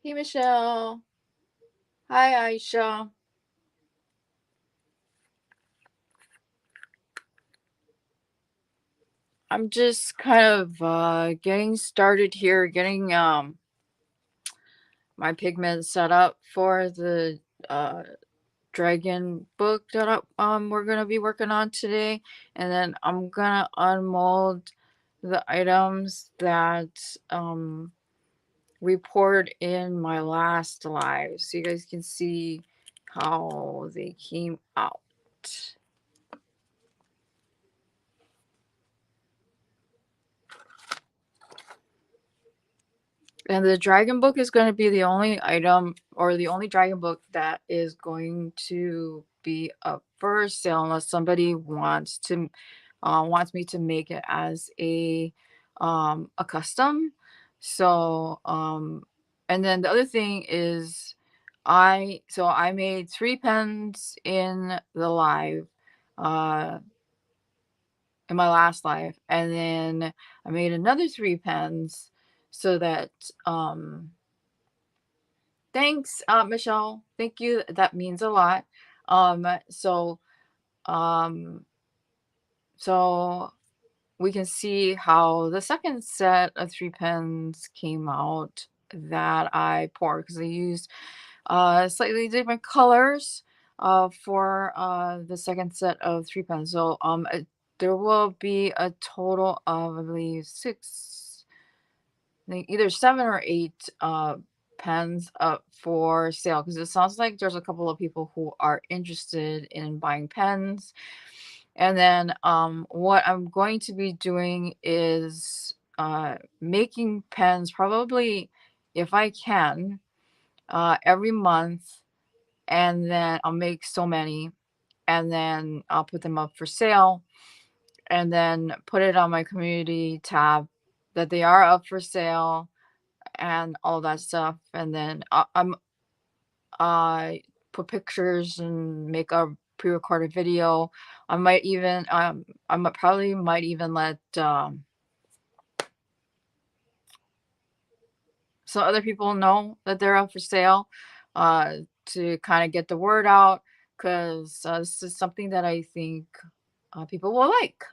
Hey, Michelle. Hi, Aisha. I'm just kind of getting started here, getting my pigment set up for the uh dragon book that we're gonna be working on today, and then I'm gonna unmold the items that we poured in my last live, so you guys can see how they came out. And the dragon book is going to be the only item or the only dragon book that is going to be up for sale unless somebody wants me to make it as a custom. So and then the other thing is I made 3 pens in the live uh in my last live, and then I made another 3 pens so that thanks, Michelle. Thank you. That means a lot. Um, so, um, so we can see how the second set of 3 pens came out that I poured because I used slightly different colors for the second set of 3 pens. So, there will be a total of, I believe, six, I think either 7 or 8 pens up for sale because it sounds like there's a couple of people who are interested in buying pens. And then what I'm going to be doing is making pens probably, if I can, every month, and then I'll make so many, and then I'll put them up for sale, and then put it on my community tab that they are up for sale and all that stuff. And then I put pictures and make a pre-recorded video. I might even probably might even let some other people know that they're up for sale, to kind of get the word out, because this is something that I think people will like.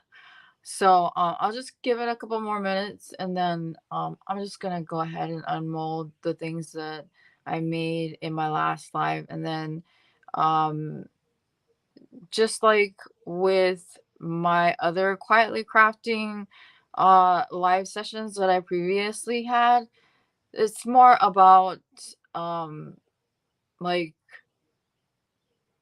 So I'll just give it a couple more minutes, and then I'm just gonna go ahead and unmold the things that I made in my last live, and then um, just like with my other quietly crafting live sessions that I previously had, it's more about um, like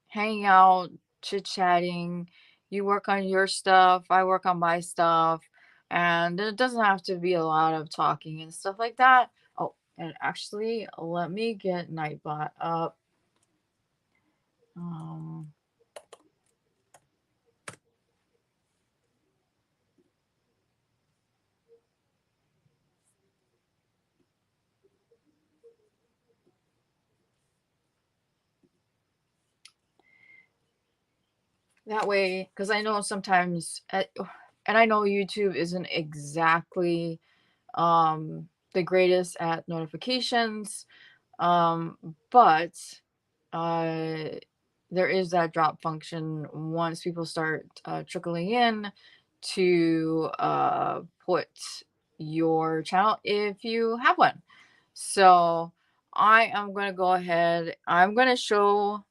hanging out, chit chatting. You work on your stuff, I work on my stuff, and it doesn't have to be a lot of talking and stuff like that. Oh, and actually, let me get Nightbot up. Um, that way, because I know sometimes, and I know YouTube isn't exactly the greatest at notifications, um, but uh, there is that drop function once people start trickling in to put your channel if you have one. So I am going to go ahead. I'm going to show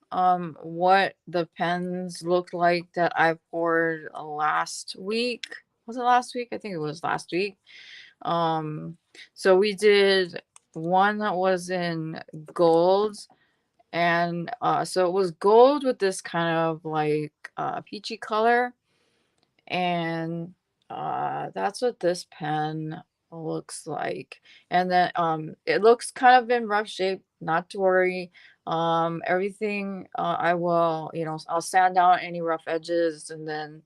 what the pens looked like that I poured last week. Was it last week? I think it was last week. Um, so we did one that was in gold, and so it was gold with this kind of like peachy color, and that's what this pen looks like. And then it looks kind of in rough shape, not to worry. Everything, I will, I'll sand down any rough edges, and then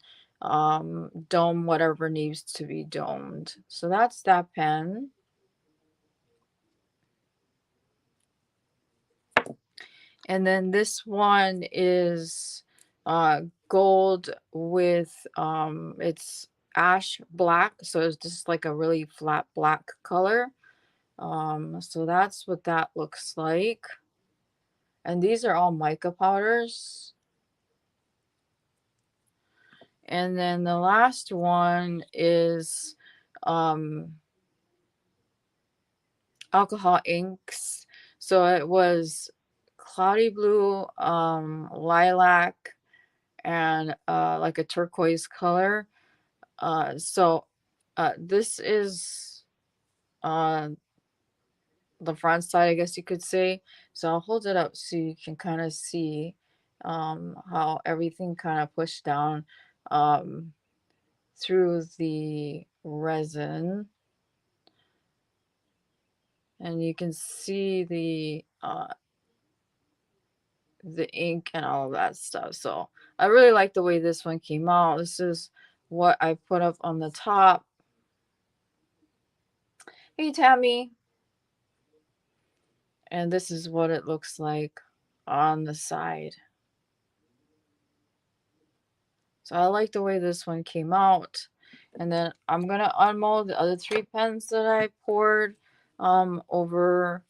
dome whatever needs to be domed. So that's that pen. And then this one is gold with it's ash black, so it's just like a really flat black color. So that's what that looks like. And these are all mica powders. And then the last one is alcohol inks. So it was cloudy blue, lilac, and like a turquoise color. This is uh, the front side, I guess you could say. So I'll hold it up so you can kind of see how everything kind of pushed down um, through the resin. And you can see the ink and all of that stuff. So I really like the way this one came out. This is what I put up on the top. Hey, Tammy. And this is what it looks like on the side. So I like the way this one came out. And then I'm going to unmold the other 3 pens that I poured over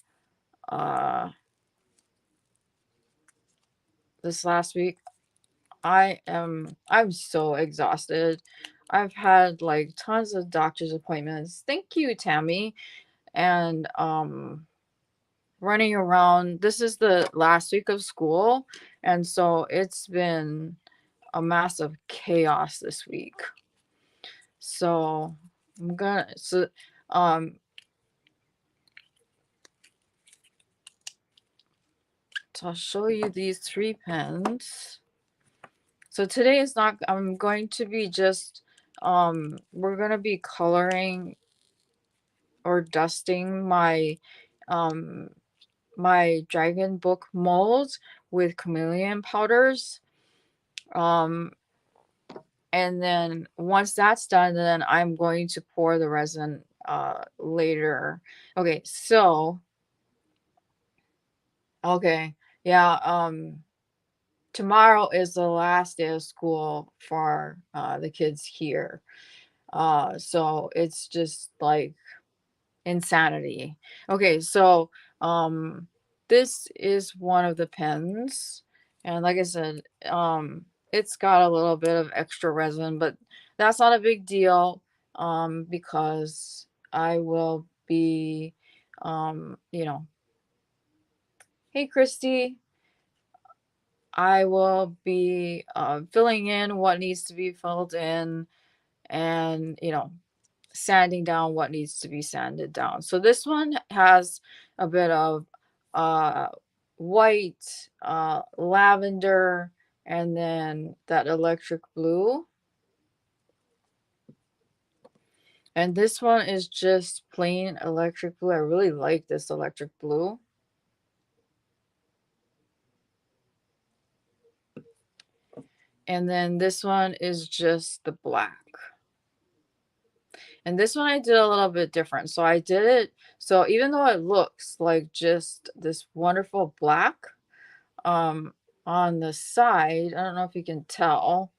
this last week. I'm so exhausted. I've had like tons of doctor's appointments. Thank you, Tammy. And running around. This is the last week of school, and so it's been a massive chaos this week. So I'm gonna um so I'll show you these 3 pens. So today is not I'm going to be just we're gonna be coloring or dusting um my dragon book molds with chameleon powders. Um and then once that's done, then I'm going to pour the resin later. Okay, so okay. Yeah, tomorrow is the last day of school for the kids here. So it's just like insanity. Okay, so this is one of the pens, and like I said, it's got a little bit of extra resin, but that's not a big deal because I will be you know, hey Christy, I will be filling in what needs to be filled in, and sanding down what needs to be sanded down. So this one has a bit of uh, white, lavender, and then that electric blue. And this one is just plain electric blue. I really like this electric blue. And then this one is just the black. And this one I did a little bit different. So I did it, so even though it looks like just this wonderful black, um, on the side, I don't know if you can tell,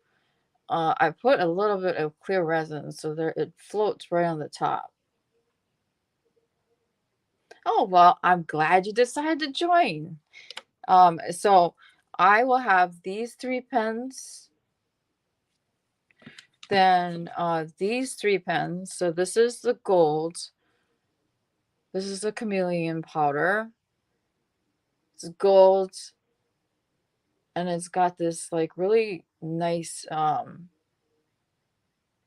I put a little bit of clear resin so there it floats right on the top. Oh, well, I'm glad you decided to join. So I will have these 3 pens, then these 3 pens. So this is the gold. This is the chameleon powder. It's gold, and it's got this like really nice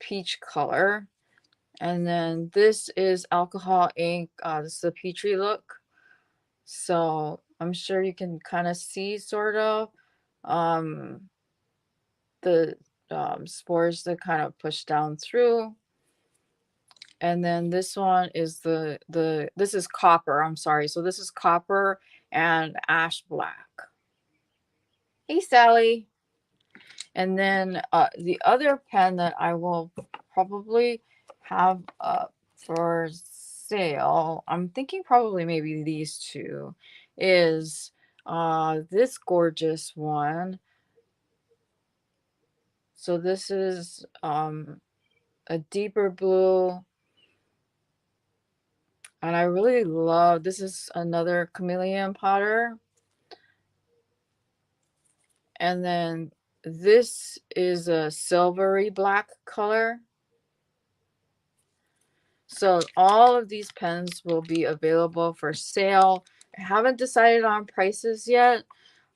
peach color. And then this is alcohol ink. This is a peachy look. So I'm sure you can kind of see sort of um, the spores that kind of push down through. And then this one is this is copper. I'm sorry. So this is copper and ash black. Hey, Sally. And then the other pen that I will probably have up for sale, I'm thinking probably maybe these 2, is this gorgeous one. So this is a deeper blue, And I really love, this is another chameleon powder. And then this is a silvery black color. So all of these pens will be available for sale. I haven't decided on prices yet.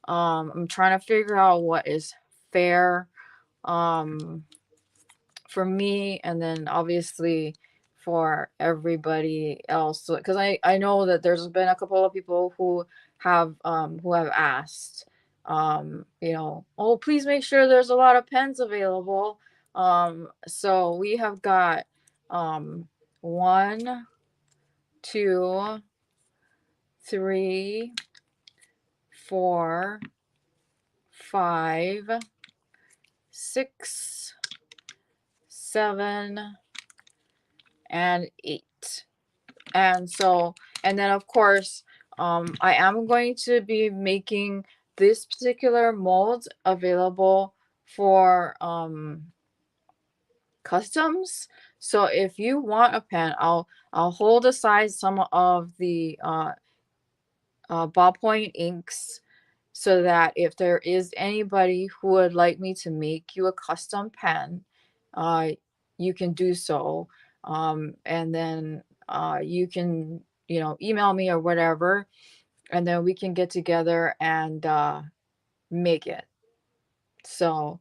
I'm trying to figure out what is fair um, for me, and then obviously for everybody else. Because I know that there's been a couple of people who have asked, you know, oh, please make sure there's a lot of pens available. So we have got one, two, three, four, five, six, seven, and eight. And so, and then of course, I am going to be making this particular mold available for customs. So if you want a pen, I'll hold aside some of the ballpoint inks so that if there is anybody who would like me to make you a custom pen, uh, you can do so. And then you can, you know, email me or whatever, and then we can get together and make it. So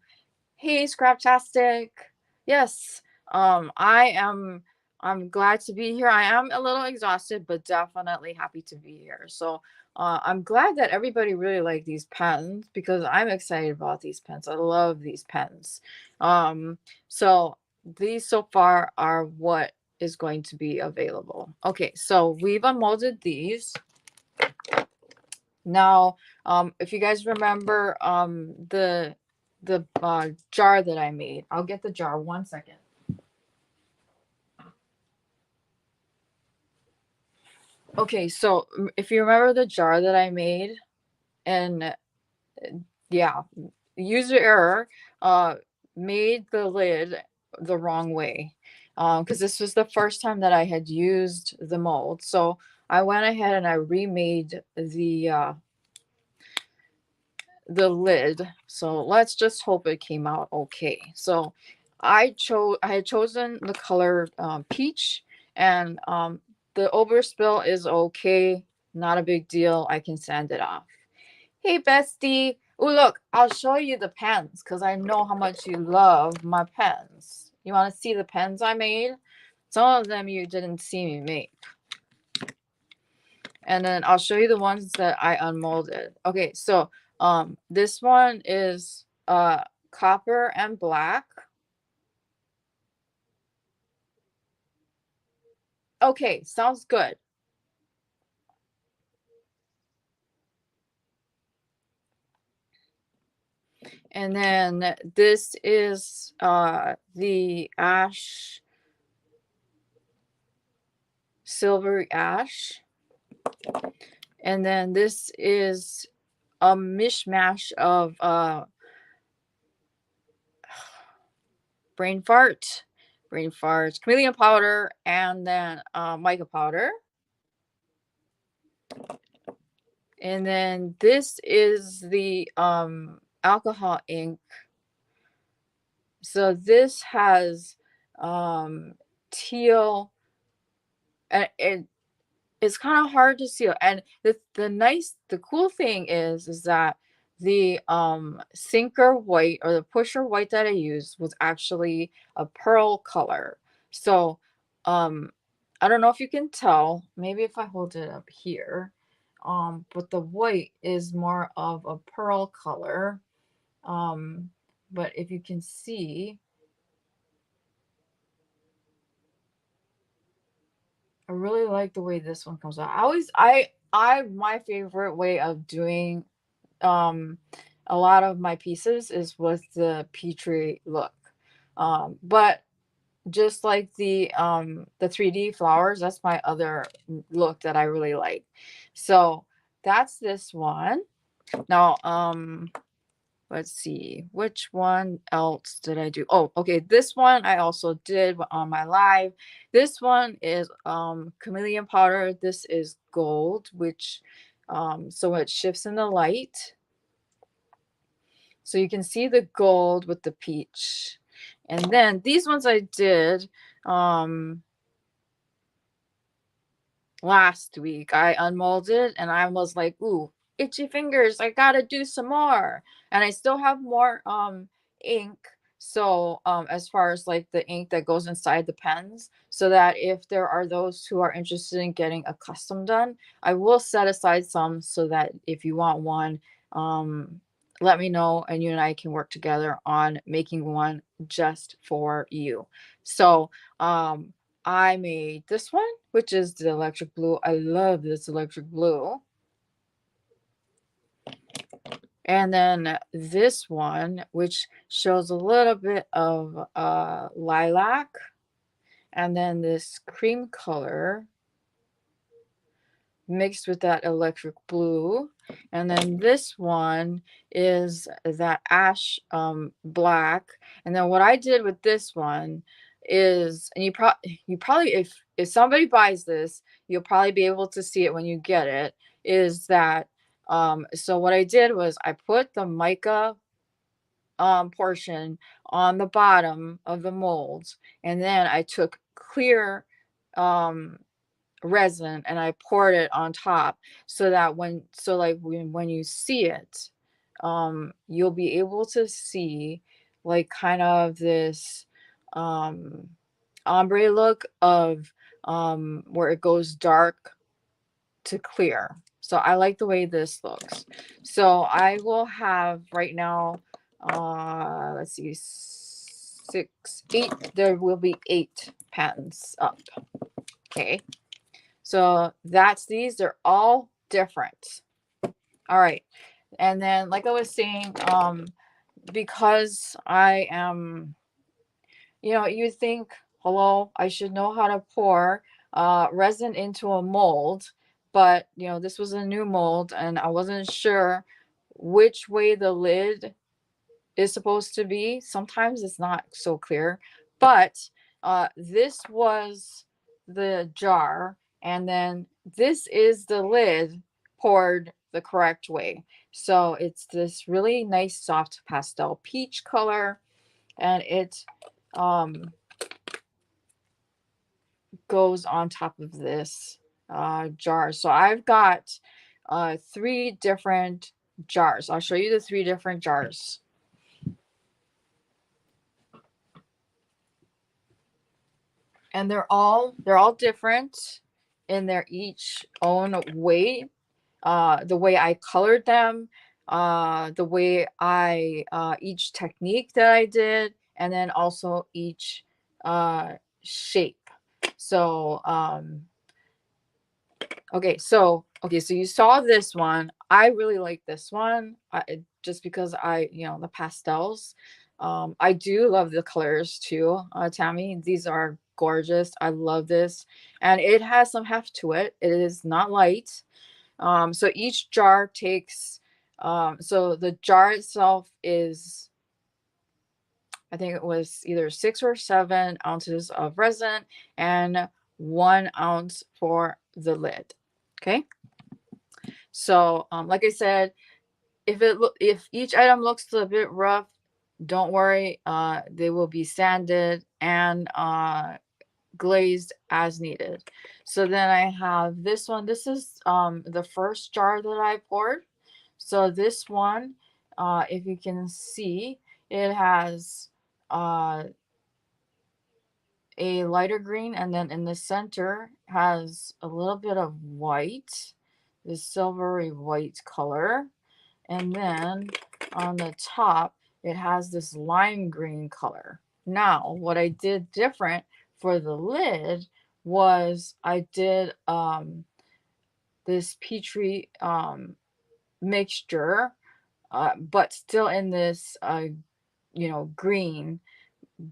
hey, Scraptastic. Yes, I'm glad to be here. I am a little exhausted, but definitely happy to be here. So I'm glad that everybody really liked these pens because I'm excited about these pens. I love these pens. So these so far are what is going to be available. Okay, so we've unmolded these. Now, if you guys remember the jar that I made, I'll get the jar 1 second. Okay, so if you remember the jar that I made, and yeah, user error, uh, made the lid the wrong way, because this was the first time that I had used the mold. So I went ahead and I remade the lid. So let's just hope it came out okay. So I had chosen the color peach, and the overspill is okay, not a big deal. I can sand it off. Hey bestie. Oh look, I'll show you the pens because I know how much you love my pens. You want to see the pens I made? Some of them you didn't see me make. And then I'll show you the ones that I unmolded. Okay, so this one is copper and black. Okay, sounds good. And then this is the ash, silvery ash. And then this is a mishmash of brain fart, chameleon powder, and then mica powder. And then this is the alcohol ink. So this has teal, and it's kind of hard to see. And the cool thing is that the sinker white or the pusher white that I used was actually a pearl color. So I don't know if you can tell, maybe if I hold it up here, but the white is more of a pearl color. But if you can see, I really like the way this one comes out. My favorite way of doing um a lot of my pieces is with the Petri look. But just like the 3D flowers, that's my other look that I really like. So that's this one. Now let's see, which one else did I do? Oh, okay, this one I also did on my live. This one is chameleon powder. This is gold, which so it shifts in the light. So you can see the gold with the peach. And then these ones I did last week. I unmolded and I was like, ooh, itchy fingers. I gotta do some more. And I still have more ink. So as far as like the ink that goes inside the pens, so that if there are those who are interested in getting a custom done, I will set aside some so that if you want one, let me know and you and I can work together on making one just for you. So I made this one, which is the electric blue. I love this electric blue. And then this one, which shows a little bit of lilac. And then this cream color mixed with that electric blue. And then this one is that ash black. And then what I did with this one is, and you probably if somebody buys this, you'll probably be able to see it when you get it, is that so what I did was I put the mica portion on the bottom of the molds, and then I took clear resin and I poured it on top, so that when you see it, you'll be able to see like kind of this ombre look of where it goes dark to clear. So I like the way this looks. So I will have right now, let's see, 6, 8, there will be 8 patents up. Okay. So that's these. They're all different. All right. And then, like I was saying, because I am, you think, hello, I should know how to pour resin into a mold, but this was a new mold, and I wasn't sure which way the lid is supposed to be. Sometimes it's not so clear, but this was the jar, and then this is the lid poured the correct way. So it's this really nice soft pastel peach color, and it goes on top of this jar. So I've got 3 different jars. I'll show you the 3 different jars. And they're all different in their each own way. The way I colored them, the way I each technique that I did, and then also each shape. So so you saw this one. I really like this one, just because the pastels. I do love the colors too, Tammy. These are gorgeous. I love this, and it has some heft to it. It is not light. So each jar takes. So the jar itself is, I think it was either 6 or 7 ounces of resin and 1 ounce for the lid. Okay. So, like I said, if each item looks a bit rough, don't worry. They will be sanded and glazed as needed. So then I have this one. This is the first jar that I poured. So this one, if you can see, it has a lighter green, and then in the center has a little bit of white, this silvery white color. And then on the top, it has this lime green color. Now, what I did different for the lid was I did this peachy mixture, but still in this, green.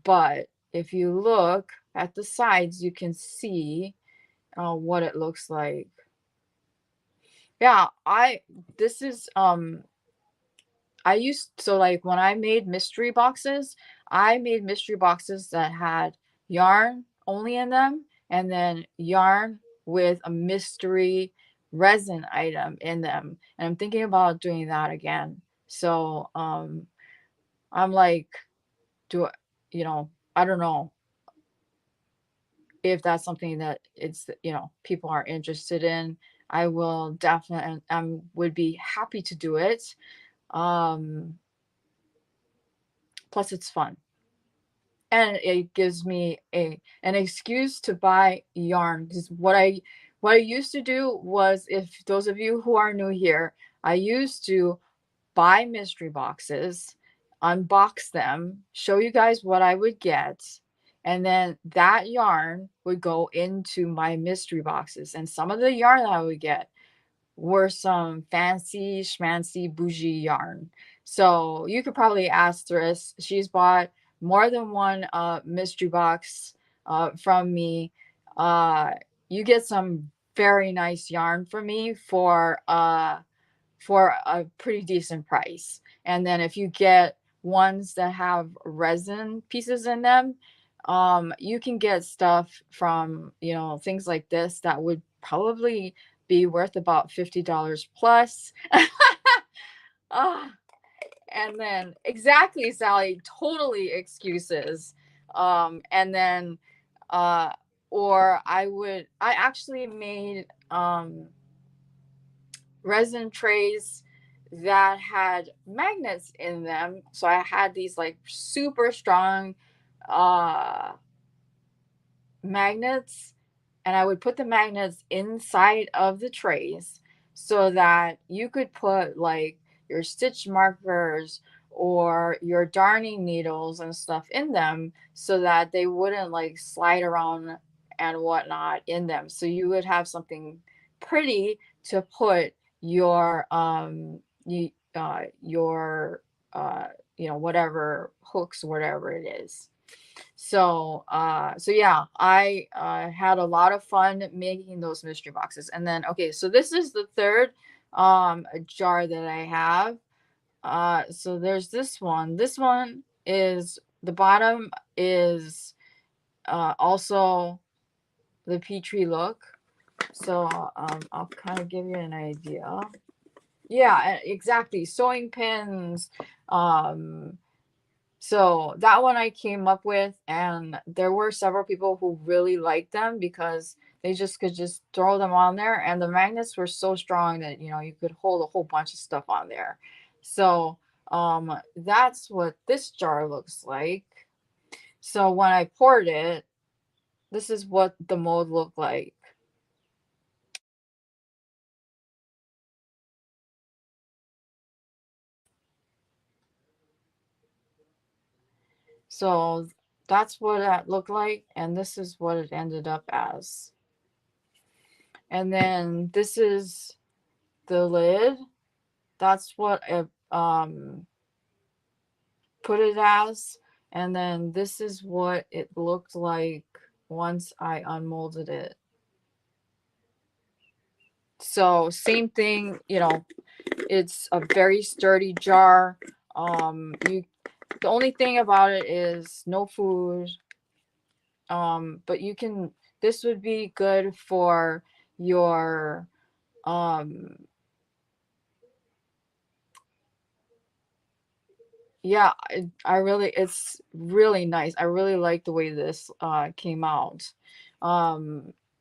But if you look at the sides, you can see what it looks like. Yeah, this is so like when I made mystery boxes, I made mystery boxes that had yarn only in them and then yarn with a mystery resin item in them. And I'm thinking about doing that again. So I'm like, do I, I don't know if that's something that people are interested in. I will definitely would be happy to do it. Um Plus it's fun. And it gives me an excuse to buy yarn, because what I used to do was, if those of you who are new here, I used to buy mystery boxes, unbox them, show you guys what I would get, and then that yarn would go into my mystery boxes. And some of the yarn that I would get were some fancy schmancy bougie yarn. So you could probably ask Therese. She's bought more than one mystery box from me. Uh, you get some very nice yarn from me for a pretty decent price. And then if you get ones that have resin pieces in them, you can get stuff from, things like this that would probably be worth about $50 plus. Ah, and then exactly, Sally, totally excuses. And then or I actually made resin trays that had magnets in them. So I had these like super strong uh magnets, and I would put the magnets inside of the trays so that you could put like your stitch markers or your darning needles and stuff in them so that they wouldn't like slide around and whatnot in them. So you would have something pretty to put your your uh whatever hooks, whatever it is. So yeah, I had a lot of fun making those mystery boxes. And then okay, so this is the third jar that I have. So there's this one. This one is the bottom is also the Petri look. So I'll kind of give you an idea. Yeah, exactly. Sewing pins, um so that one I came up with, and there were several people who really liked them because they just could just throw them on there, and the magnets were so strong that you could hold a whole bunch of stuff on there. So that's what this jar looks like. So when I poured it, this is what the mold looked like. So that's what it looked like, and this is what it ended up as. And then this is the lid. That's what it put it as. And then this is what it looked like once I unmolded it. So same thing, it's a very sturdy jar. You The only thing about it is no food. But this would be good for your um yeah, it's really nice. I really like the way this came out.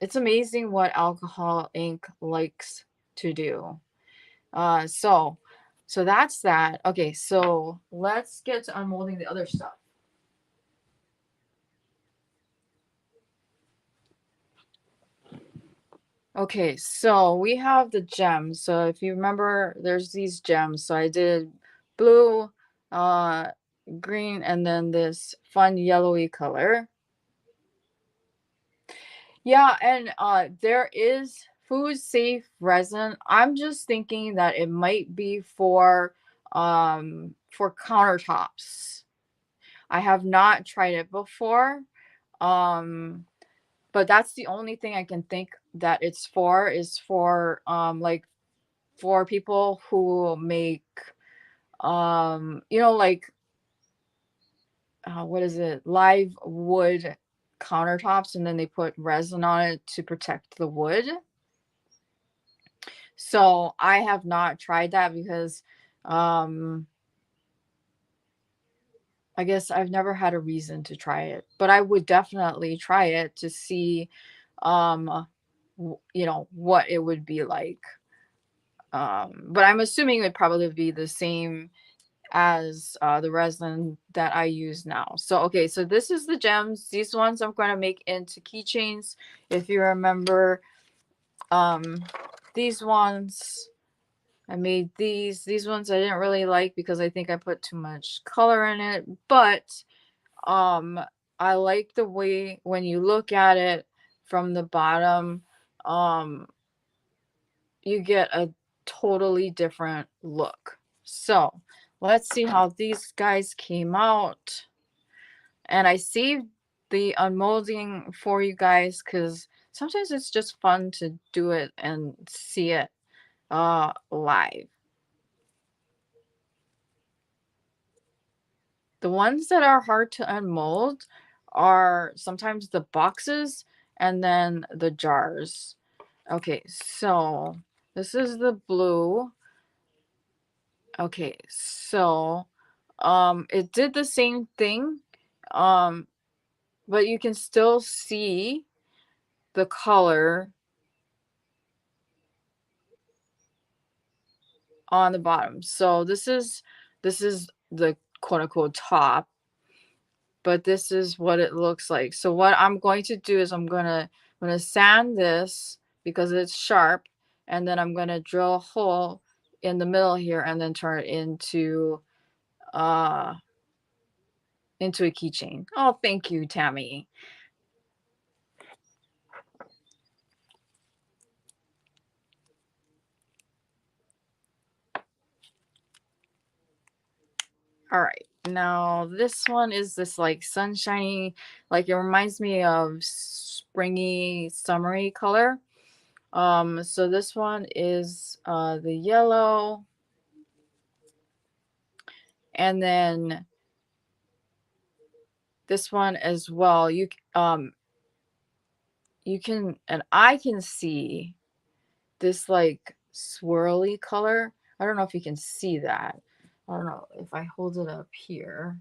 It's amazing what alcohol ink likes to do. So that's that. Okay, so let's get to unmolding the other stuff. Okay, so we have the gems. So if you remember, there's these gems. So I did blue, uh, green, and then this fun yellowy color. Yeah, and there is food safe resin. I'm just thinking that it might be for countertops. I have not tried it before. Um but that's the only thing I can think that it's for, is for like for people who make you know, like what is it? Live wood countertops, and then they put resin on it to protect the wood. So I have not tried that because um I guess I've never had a reason to try it, but I would definitely try it to see um you know, what it would be like. But I'm assuming it would probably be the same as the resin that I use now. So okay, so this is the gems. These ones I'm going to make into keychains. If you remember, um, these ones I made these ones I didn't really like because I think I put too much color in it, but um I like the way when you look at it from the bottom, um you get a totally different look. So let's see how these guys came out. And I saved the unmolding for you guys because sometimes it's just fun to do it and see it live. The ones that are hard to unmold are sometimes the boxes and then the jars. Okay, so this is the blue. Okay, so it did the same thing. Um but you can still see the color on the bottom. So this is the quote unquote top, but this is what it looks like. So what I'm going to do is I'm gonna sand this because it's sharp, and then I'm gonna drill a hole in the middle here and then turn it uh into a keychain. Oh, thank you, Tammy. All right. Now this one is this like sunshiny, like it reminds me of springy, summery color. So this one is the yellow, and then this one as well. You can, and I can see this like swirly color. I don't know if you can see that. I don't know if I hold it up here.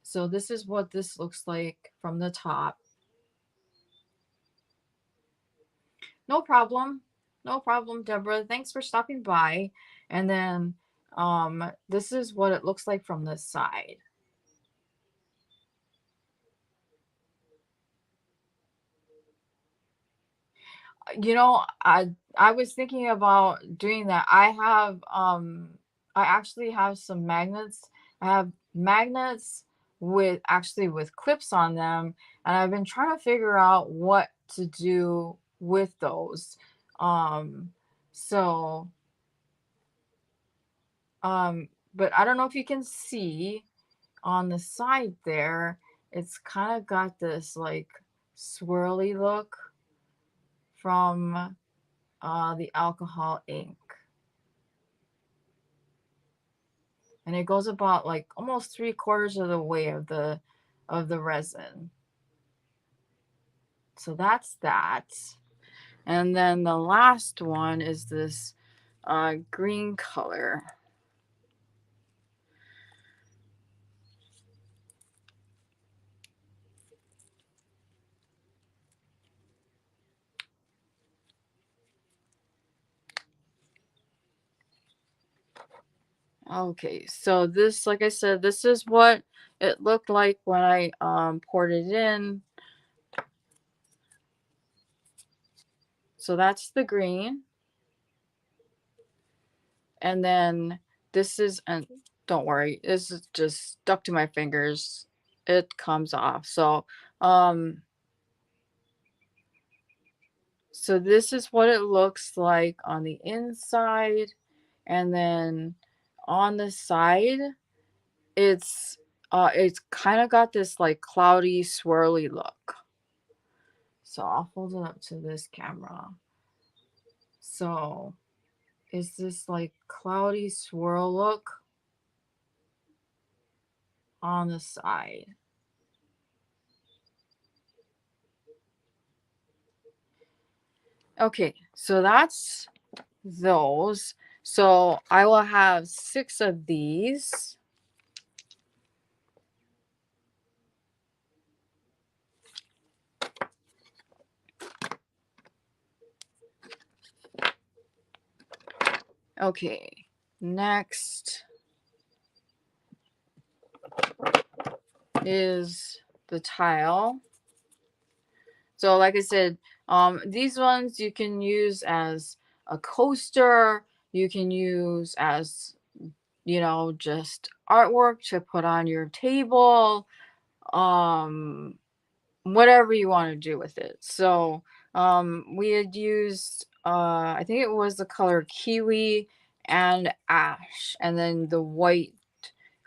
So this is what this looks like from the top. No problem. No problem, Deborah. Thanks for stopping by. And then this is what it looks like from the side. You know, I was thinking about doing that. I actually have some magnets. I have magnets with actually with clips on them, and I've been trying to figure out what to do with those. Um so but I don't know if you can see on the side there, it's kind of got this like swirly look from the alcohol ink. And it goes about like almost 3/4 of the way of the resin. So that's that. And then the last one is this green color. Okay, so this, like I said, this is what it looked like when I poured it in. So that's the green. And then this is, and don't worry, this is just stuck to my fingers. It comes off. So this is what it looks like on the inside, and then on the side, it's kind of got this like cloudy, swirly look. So I'll hold it up to this camera. So is this like cloudy swirl look? on the side. Okay, so that's those. So I will have 6 of these. Okay, next is the tile. So like I said, these ones you can use as a coaster. You can use as, you know, just artwork to put on your table. Um, whatever you want to do with it. So we had used, I think it was the color kiwi and ash, and then the white,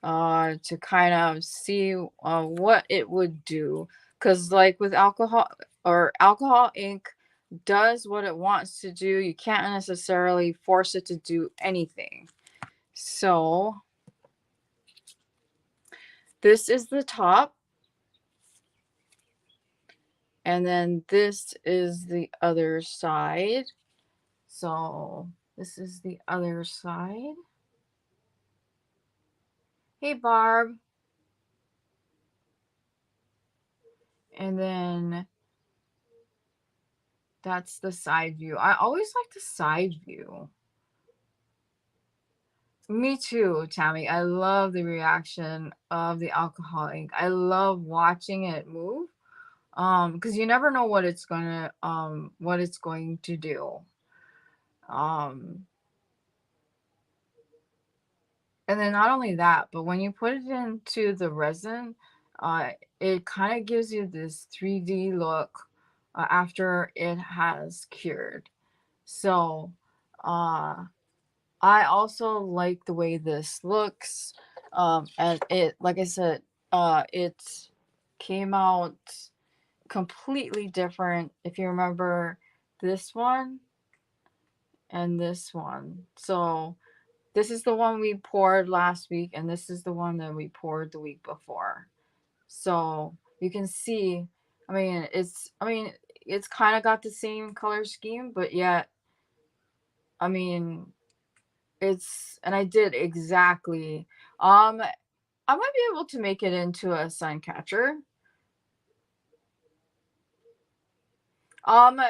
to kind of see what it would do. Because like with alcohol, or alcohol ink does what it wants to do. You can't necessarily force it to do anything. So this is the top. And then this is the other side. So this is the other side. Hey, Barb. And then that's the side view. I always like the side view. Me too, Tammy. I love the reaction of the alcohol ink. I love watching it move. Because you never know what it's going to do. Um, and then not only that, but when you put it into the resin, uh, it kind of gives you this 3D look after it has cured. So, uh, I also like the way this looks. And it, like I said, it came out completely different. If you remember this one and this one. So, this is the one we poured last week, and this is the one that we poured the week before. So you can see, it's kind of got the same color scheme, but yet, I mean, and I did exactly, I might be able to make it into a sun catcher. Um,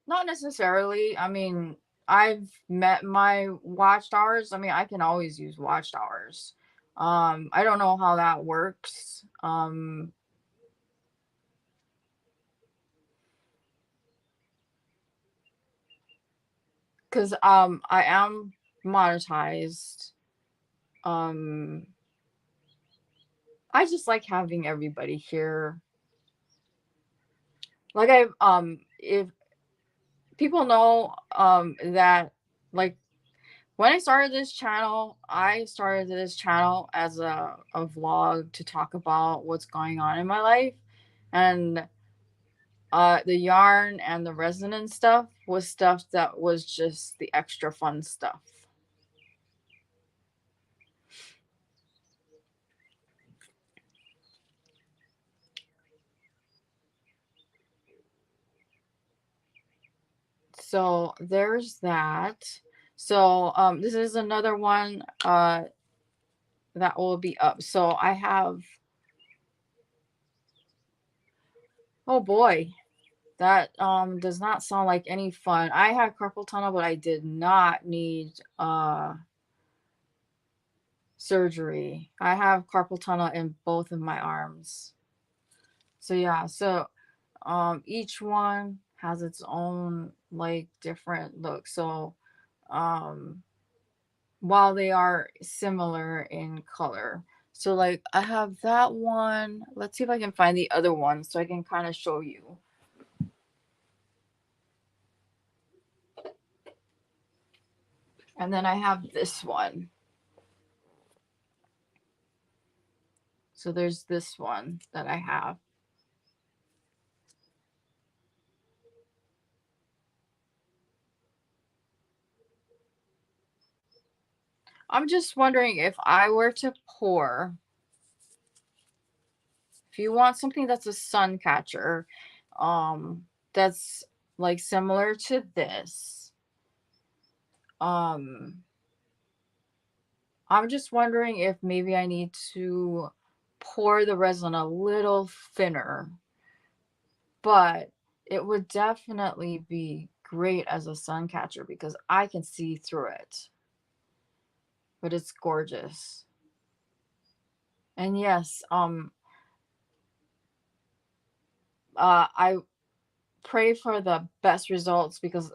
Not necessarily. I mean, I've met my watchtowers. I mean, I can always use watchtowers. I don't know how that works. Because I am monetized. Um, I just like having everybody here. Like if people know that, like, when I started this channel as a vlog to talk about what's going on in my life. And the yarn and the resin and stuff was stuff that was just the extra fun stuff. So there's that. So this is another one that will be up. So I have, oh boy, that does not sound like any fun. I had carpal tunnel, but I did not need surgery. I have carpal tunnel in both of my arms. So yeah, so each one has its own like different look. So um while they are similar in color. So like I have that one. Let's see if I can find the other one so I can kind of show you. And then I have this one. So there's this one that I have. I'm just wondering if I were to pour if you want something that's a sun catcher, that's like similar to this, um, I'm just wondering if maybe I need to pour the resin a little thinner, but it would definitely be great as a sun catcher because I can see through it. But it's gorgeous. And yes, I pray for the best results because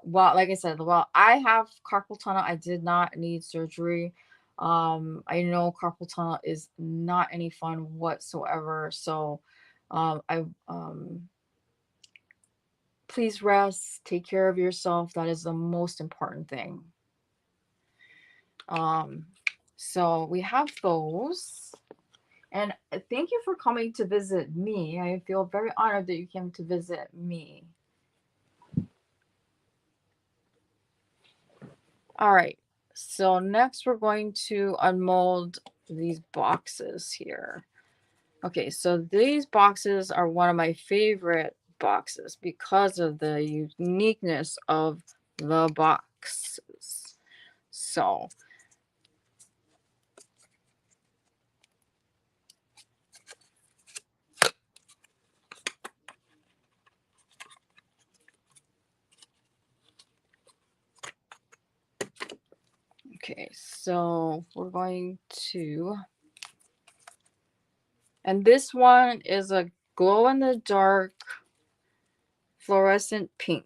well, like I said, well, I have carpal tunnel. I did not need surgery. I know carpal tunnel is not any fun whatsoever. So I please rest, take care of yourself. That is the most important thing. Um so we have those. And thank you for coming to visit me. I feel very honored that you came to visit me. All right. So next we're going to unmold these boxes here. Okay, so these boxes are one of my favorite boxes because of the uniqueness of the boxes. So, okay, so we're going to, and this one is a glow in the dark fluorescent pink.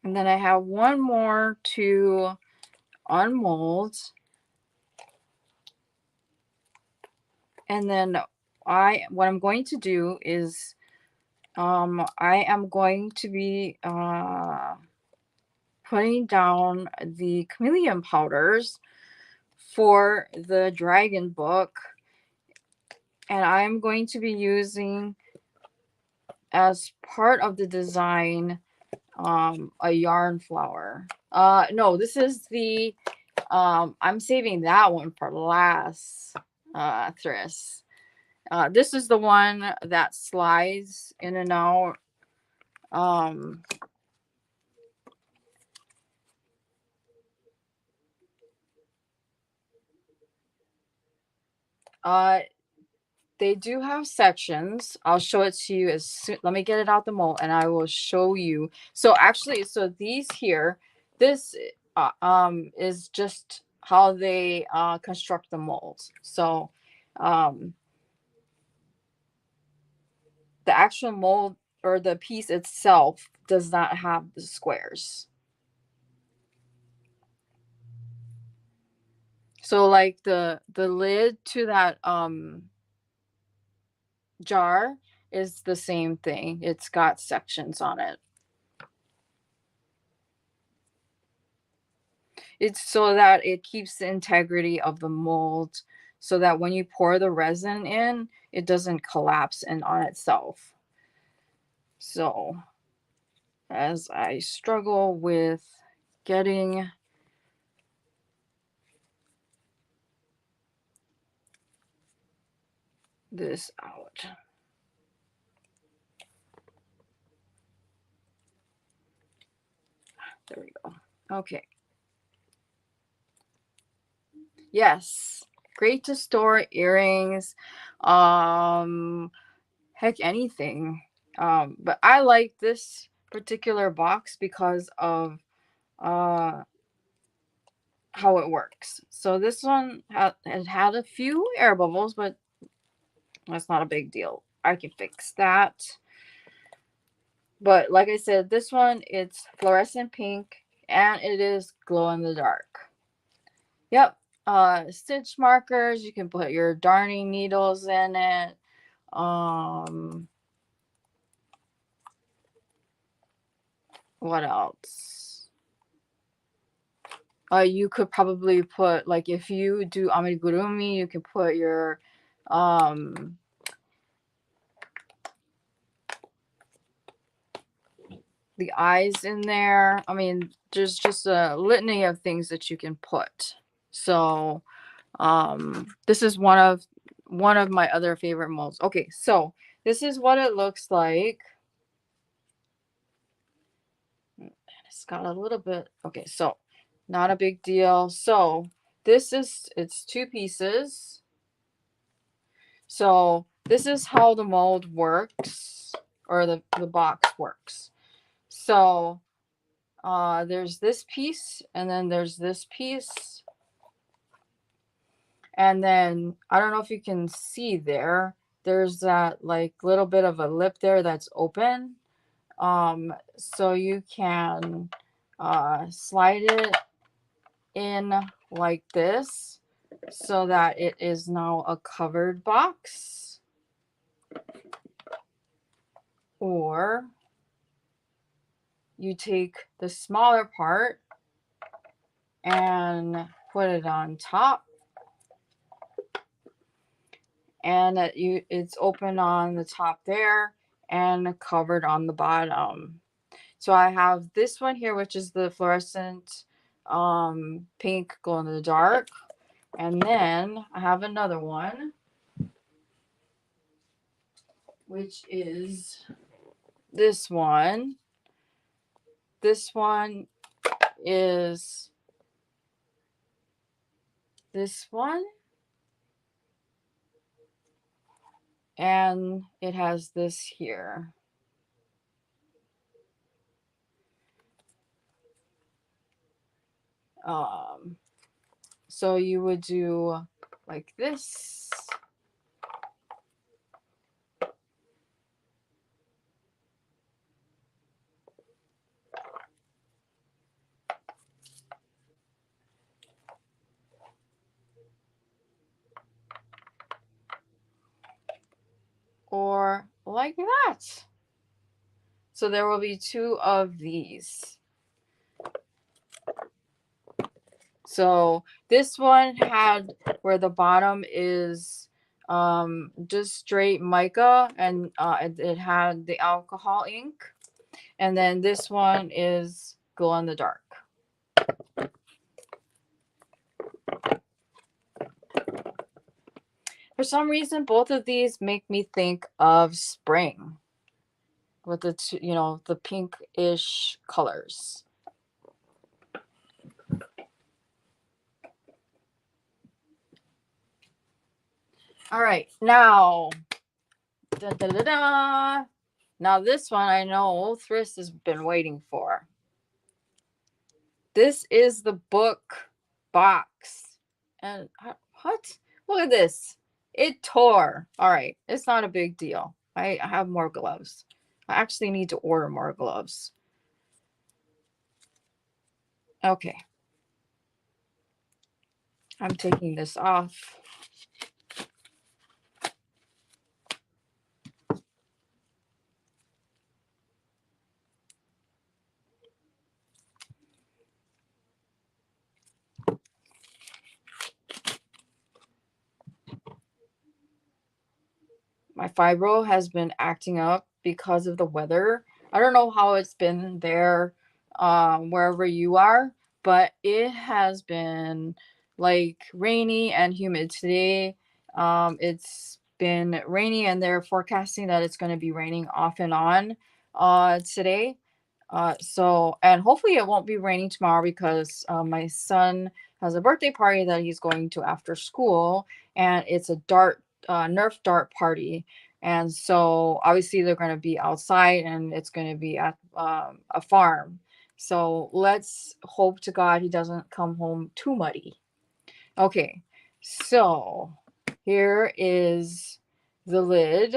And then I have one more to unmold. And then what I'm going to do is I am going to be putting down the chameleon powders for the dragon book, and I'm going to be using as part of the design a yarn flower. No, this is the I'm saving that one for last, Thris. This is the one that slides in and out. Um, uh, they do have sections. I'll show it to you as soon. Let me get it out the mold, and I will show you. So actually, so these here, this is just how they construct the molds. So, um, the actual mold or the piece itself does not have the squares. So like the lid to that jar is the same thing. It's got sections on it. It's so that it keeps the integrity of the mold so that when you pour the resin in, it doesn't collapse in on itself. So as I struggle with getting this out. There we go. Okay. Yes. Great to store earrings. Heck, anything. But I like this particular box because of uh how it works. So this one has had a few air bubbles, but that's not a big deal. I can fix that. But like I said, this one, it's fluorescent pink and it is glow in the dark. Yep. Stitch markers. You can put your darning needles in it. What else? You could probably put, like, if you do amigurumi, you can put your um the eyes in there. I mean, there's just a litany of things that you can put. So this is one of my other favorite molds. Okay, so this is what it looks like. It's got a little bit. Okay, so not a big deal. So this is, it's two pieces. So this is how the mold works, or the box works. So there's this piece, and then there's this piece. And then I don't know if you can see there, there's that like little bit of a lip there that's open. So you can slide it in like this so that it is now a covered box. Or you take the smaller part and put it on top, and it's open on the top there and covered on the bottom. So I have this one here, which is the fluorescent pink glow in the dark, and then I have another one, which is this one. This one is this one, and it has this here. So you would do like this. Or like that. So there will be two of these. So this one had where the bottom is just straight mica, and it had the alcohol ink. And then this one is glow in the dark. For some reason, both of these make me think of spring with the the pinkish colors. All right, now, da, da, da, da. Now this one I know Thriss has been waiting for. This is the book box. And what? Look at this. It tore. All right, it's not a big deal. I have more gloves. I actually need to order more gloves. Okay. I'm taking this off. My fibro has been acting up because of the weather. I don't know how it's been there wherever you are, but it has been like rainy and humid today. It's been rainy, and they're forecasting that it's going to be raining off and on today. So, and hopefully it won't be raining tomorrow, because my son has a birthday party that he's going to after school, and it's a Nerf dart party. And so obviously they're going to be outside, and it's going to be at a farm. So let's hope to God he doesn't come home too muddy. Okay, so here is the lid.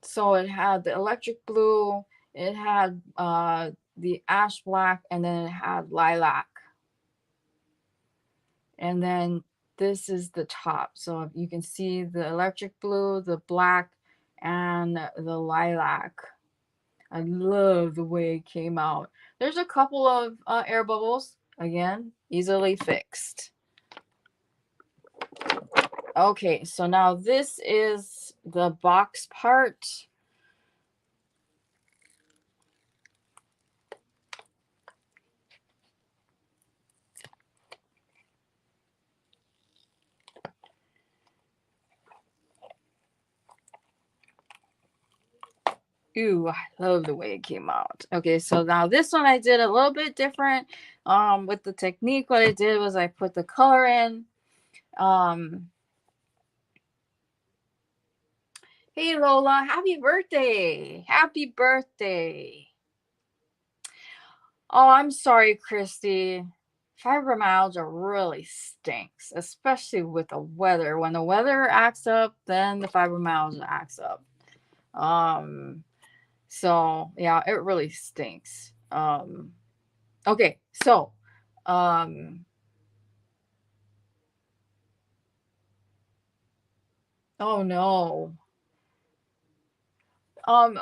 So it had the electric blue, it had the ash black, and then it had lilac. And then this is the top. So you can see the electric blue, the black, and the lilac. I love the way it came out. There's a couple of air bubbles. Again, easily fixed. Okay, so now this is the box part. Ooh, I love the way it came out. Okay, so now this one I did a little bit different. With the technique, what I did was I put the color in. Hey Lola, happy birthday! Happy birthday! Oh, I'm sorry, Christy. Fibromyalgia really stinks, especially with the weather. When the weather acts up, then the fibromyalgia acts up. Um, so yeah, it really stinks. Okay, so um oh no. Um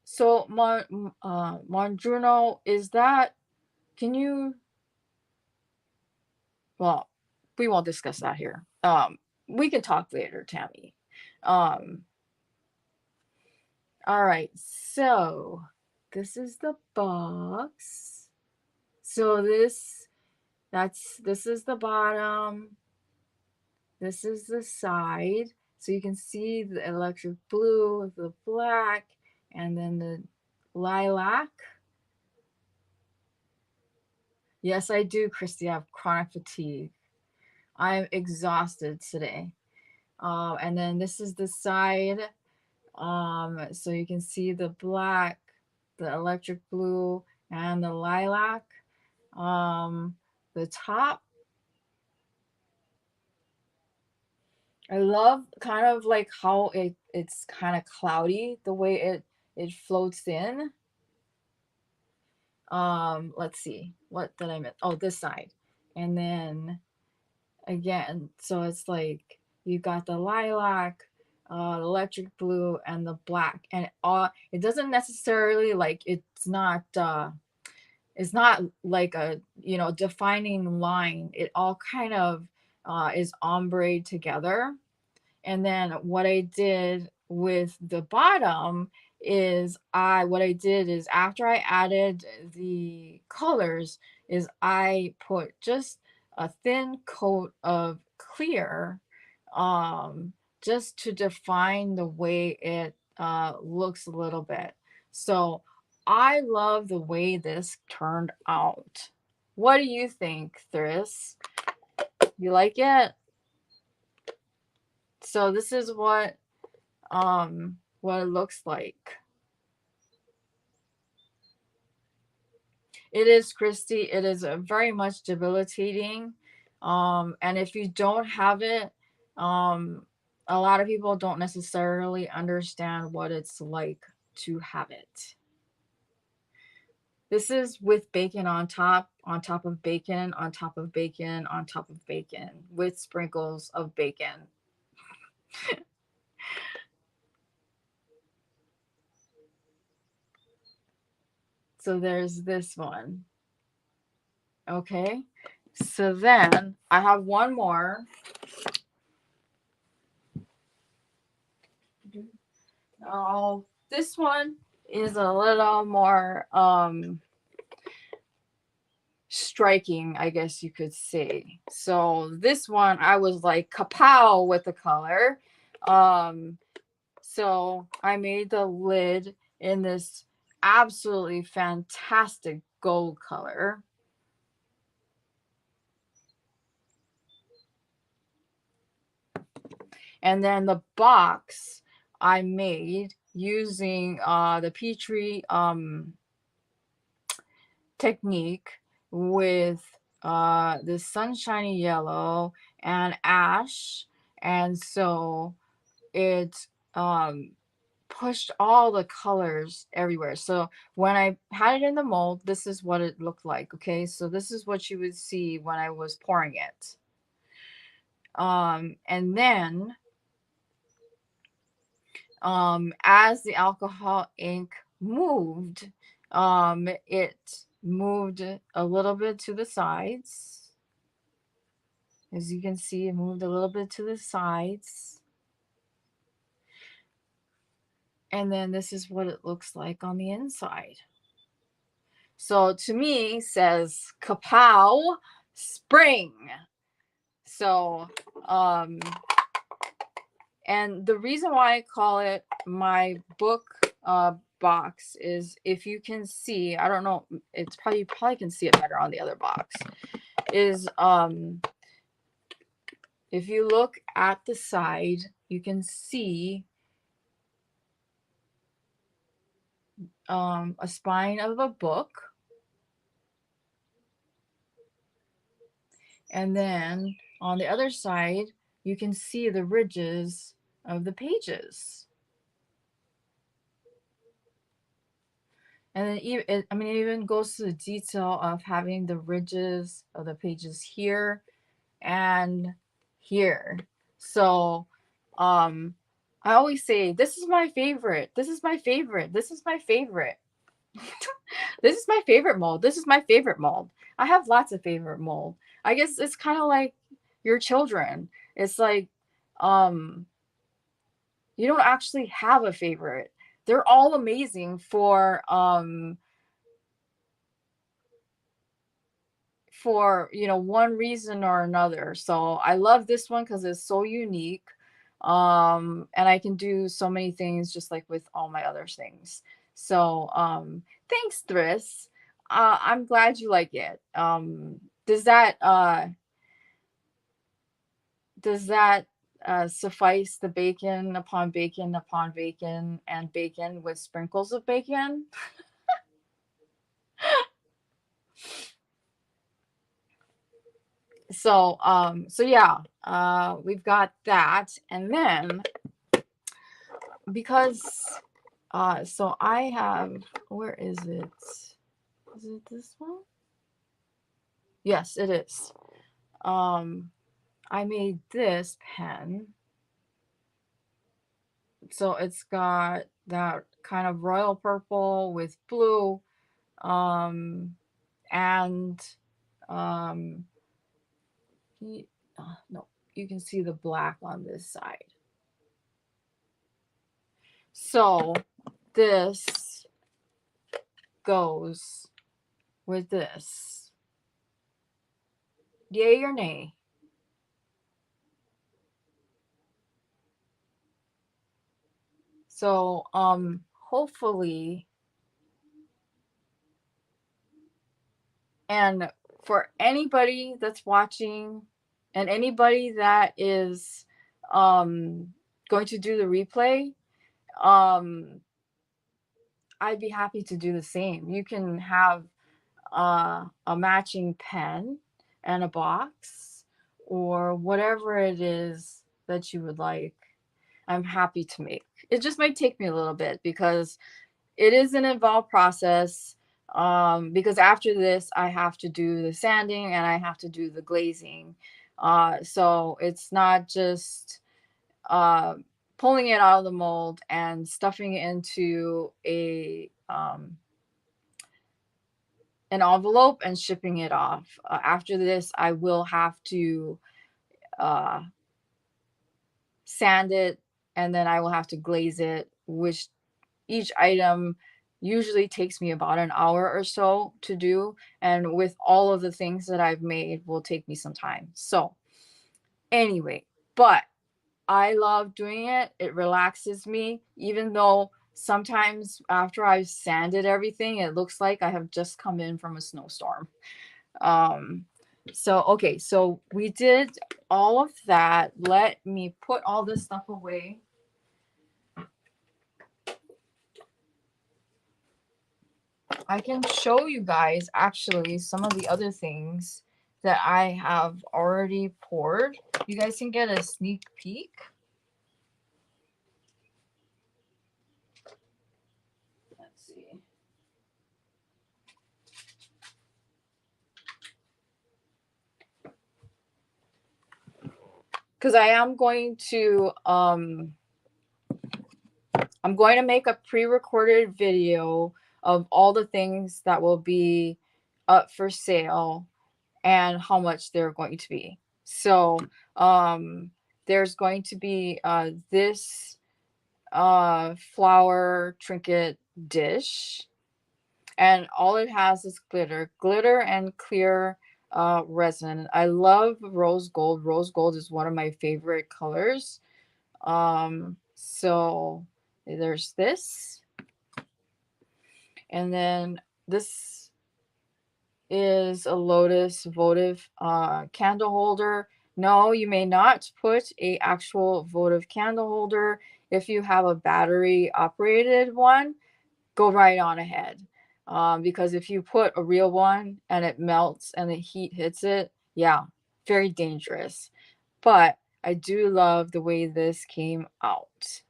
so Monjuno, is that, can you, well, we won't discuss that here. We can talk later, Tammy. Um all right. So, this is the box. So this is the bottom. This is the side. So you can see the electric blue, the black, and then the lilac. Yes, I do, Christy. I have chronic fatigue. I'm exhausted today. And then this is the side. So you can see the black, the electric blue, and the lilac. The top, I love kind of like how it's kind of cloudy the way it floats in. Let's see, what did I miss? Oh, this side. And then again, so it's like you got the lilac, the electric blue, and the black, and it doesn't necessarily, like, it's not like a, defining line. It all kind of is ombre together. And then what I did with the bottom is, what I did is, after I added the colors, is I put just a thin coat of clear, um, just to define the way it looks a little bit. So I love the way this turned out. What do you think, Thris? You like it? So this is what it looks like. It is, Christy. It is very much debilitating. And if you don't have it, um, a lot of people don't necessarily understand what it's like to have it. This is with bacon on top of bacon, on top of bacon, on top of bacon, with sprinkles of bacon. So there's this one. Okay. So then I have one more. Oh, this one is a little more striking, I guess you could say. So this one I was like kapow with the color. Um so I made the lid in this absolutely fantastic gold color. And then the box I made using the Petri technique with the sunshiny yellow and ash. And so it um, pushed all the colors everywhere. So when I had it in the mold, this is what it looked like. Okay, so this is what you would see when I was pouring it. And then as the alcohol ink moved, it moved a little bit to the sides. As you can see, it moved a little bit to the sides. And then this is what it looks like on the inside. So to me says kapow spring. So and the reason why I call it my book box is, if you can see, I don't know, it's probably can see it better on the other box, is if you look at the side, you can see a spine of a book. And then on the other side, you can see the ridges of the pages. And then it even goes to the detail of having the ridges of the pages here and here. So I always say, this is my favorite. This is my favorite. This is my favorite. This is my favorite mold. This is my favorite mold. I have lots of favorite mold. I guess it's kind of like your children. It's like you don't actually have a favorite. They're all amazing for one reason or another. So I love this one because it's so unique, and I can do so many things just like with all my other things. So thanks, Thris. I'm glad you like it. Does that suffice the bacon upon bacon upon bacon and bacon with sprinkles of bacon? So yeah, we've got that. And then because so I have, where is it? Is it this one? Yes, it is. I made this pen. So it's got that kind of royal purple with blue, and no, you can see the black on this side. So this goes with this. Yay or nay? So hopefully, and for anybody that's watching and anybody that is going to do the replay, I'd be happy to do the same. You can have a matching pen and a box or whatever it is that you would like. I'm happy to make. It just might take me a little bit because it is an involved process, because after this I have to do the sanding and I have to do the glazing. So it's not just pulling it out of the mold and stuffing it into an envelope and shipping it off. After this, I will have to sand it, and then I will have to glaze it, which each item usually takes me about an hour or so to do. And with all of the things that I've made, will take me some time. So anyway, but I love doing it. It relaxes me, even though sometimes after I've sanded everything, it looks like I have just come in from a snowstorm. So, okay, so we did all of that. Let me put all this stuff away. I can show you guys actually some of the other things that I have already poured. You guys can get a sneak peek. Let's see. Because I am going to make a pre-recorded video of all the things that will be up for sale and how much they're going to be. So there's going to be this flower trinket dish, and all it has is glitter and clear resin. I love rose gold. Rose gold is one of my favorite colors. So there's this, and then this is a lotus votive candle holder. No, you may not put a actual votive candle holder. If you have a battery operated one, go right on ahead. Because if you put a real one and it melts and the heat hits it, yeah, very dangerous. But I do love the way this came out.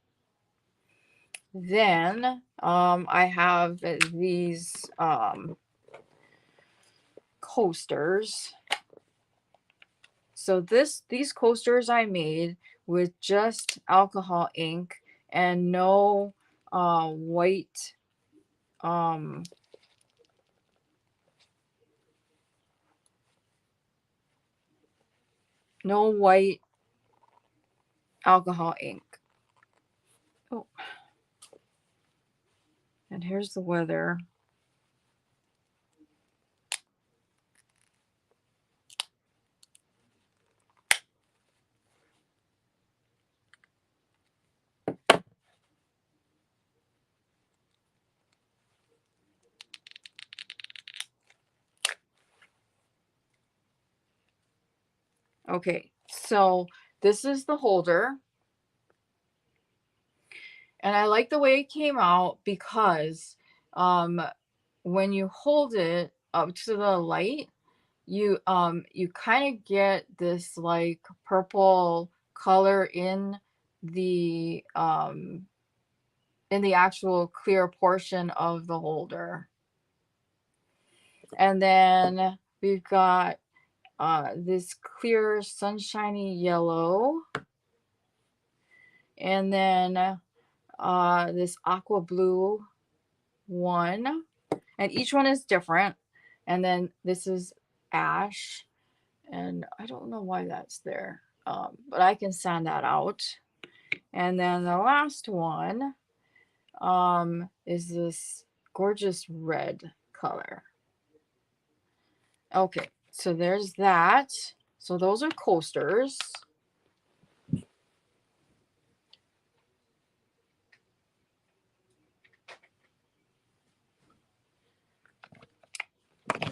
Then I have these coasters. So these coasters I made with just alcohol ink and no white um no white alcohol ink. Oh, and here's the weather. Okay, so this is the holder. And I like the way it came out because when you hold it up to the light, you kind of get this like purple color in the actual clear portion of the holder. And then we've got this clear sunshiny yellow, and then this aqua blue one, and each one is different. And then this is ash, and I don't know why that's there, but I can sand that out. And then the last one is this gorgeous red color. Okay, so there's that. So those are coasters.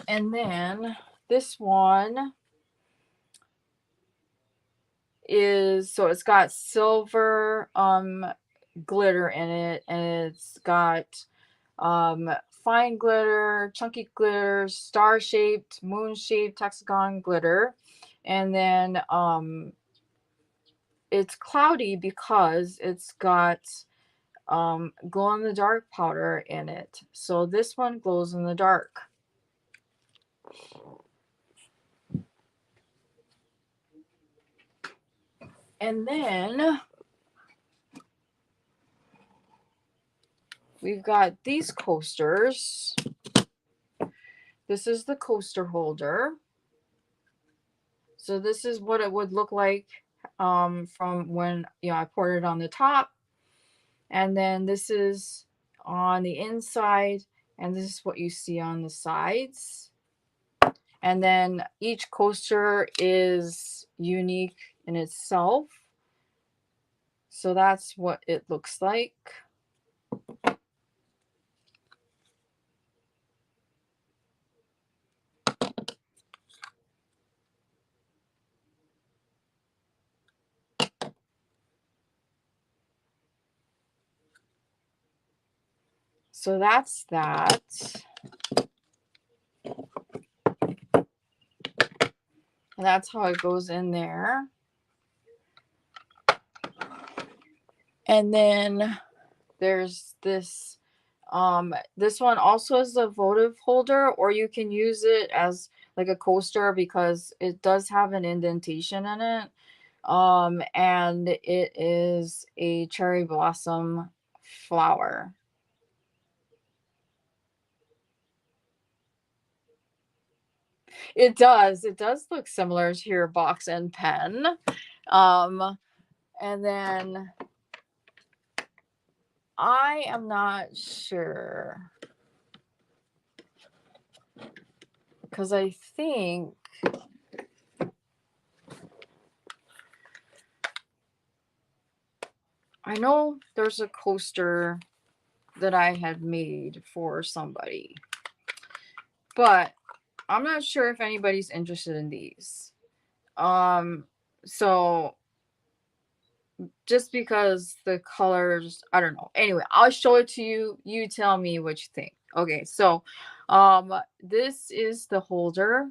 And then this one is, so it's got silver glitter in it, and it's got fine glitter, chunky glitter, star shaped, moon shaped, hexagon glitter. And then it's cloudy because it's got glow in the dark powder in it. So this one glows in the dark. And then we've got these coasters. This is the coaster holder. So this is what it would look like from when I poured it on the top. And then this is on the inside, and this is what you see on the sides. And then each coaster is unique in itself. So that's what it looks like. So that's that. And that's how it goes in there. And then there's this this one also is a votive holder, or you can use it as like a coaster because it does have an indentation in it. And it is a cherry blossom flower. It does. It does look similar to your box and pen. Um, and then I am not sure because I think I know there's a coaster that I had made for somebody, but I'm not sure if anybody's interested in these. Um, so just because the colors, I don't know. Anyway, I'll show it to you. You tell me what you think. Okay, so this is the holder.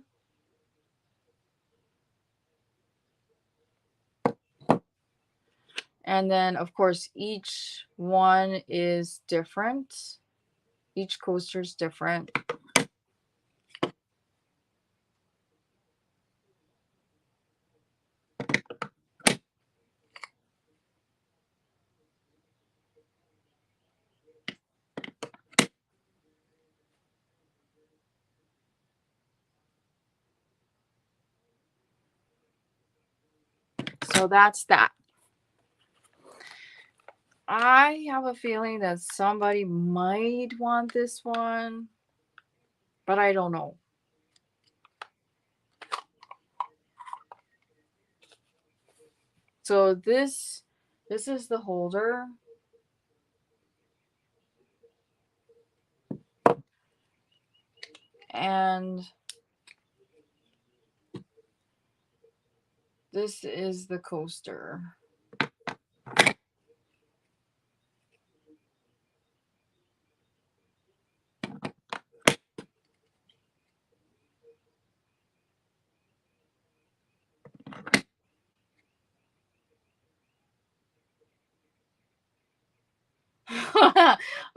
And then of course each one is different. Each coaster is different. So that's that. I have a feeling that somebody might want this one, but I don't know. So this is the holder. And this is the coaster.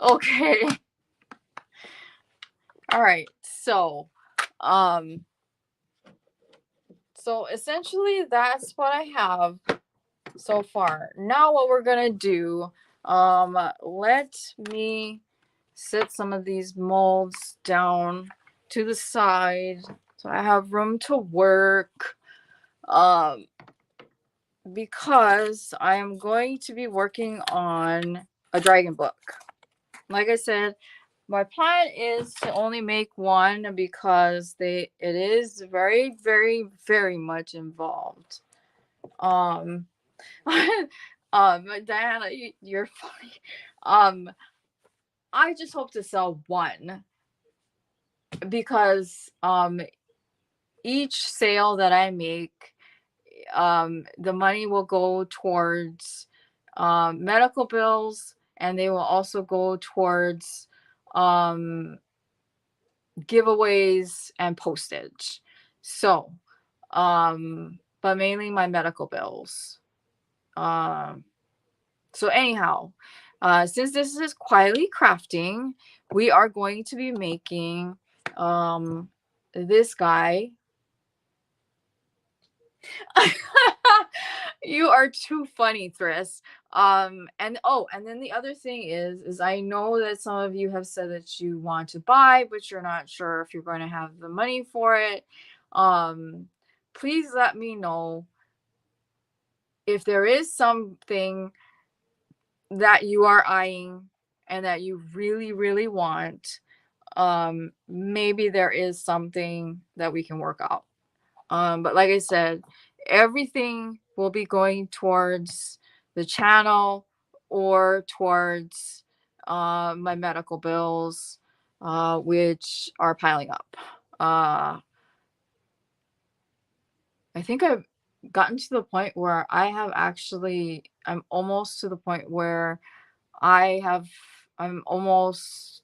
Okay. All right. Um so essentially that's what I have so far. Now what we're going to do, let me set some of these molds down to the side so I have room to work. Um because I am going to be working on a dragon book. Like I said, my plan is to only make one because it is very, very, very much involved. Um, Diana, you're funny. I just hope to sell one because each sale that I make, the money will go towards medical bills, and they will also go towards um giveaways and postage. So, but mainly my medical bills. Um, so anyhow, since this is quietly crafting, we are going to be making this guy. You are too funny, Thris. And oh, and then the other thing is I know that some of you have said that you want to buy, but you're not sure if you're going to have the money for it. Um, please let me know if there is something that you are eyeing and that you really, really want. Maybe there is something that we can work out. But like I said, everything will be going towards the channel or towards my medical bills, which are piling up. I think I've gotten to the point where I'm almost to the point where I'm almost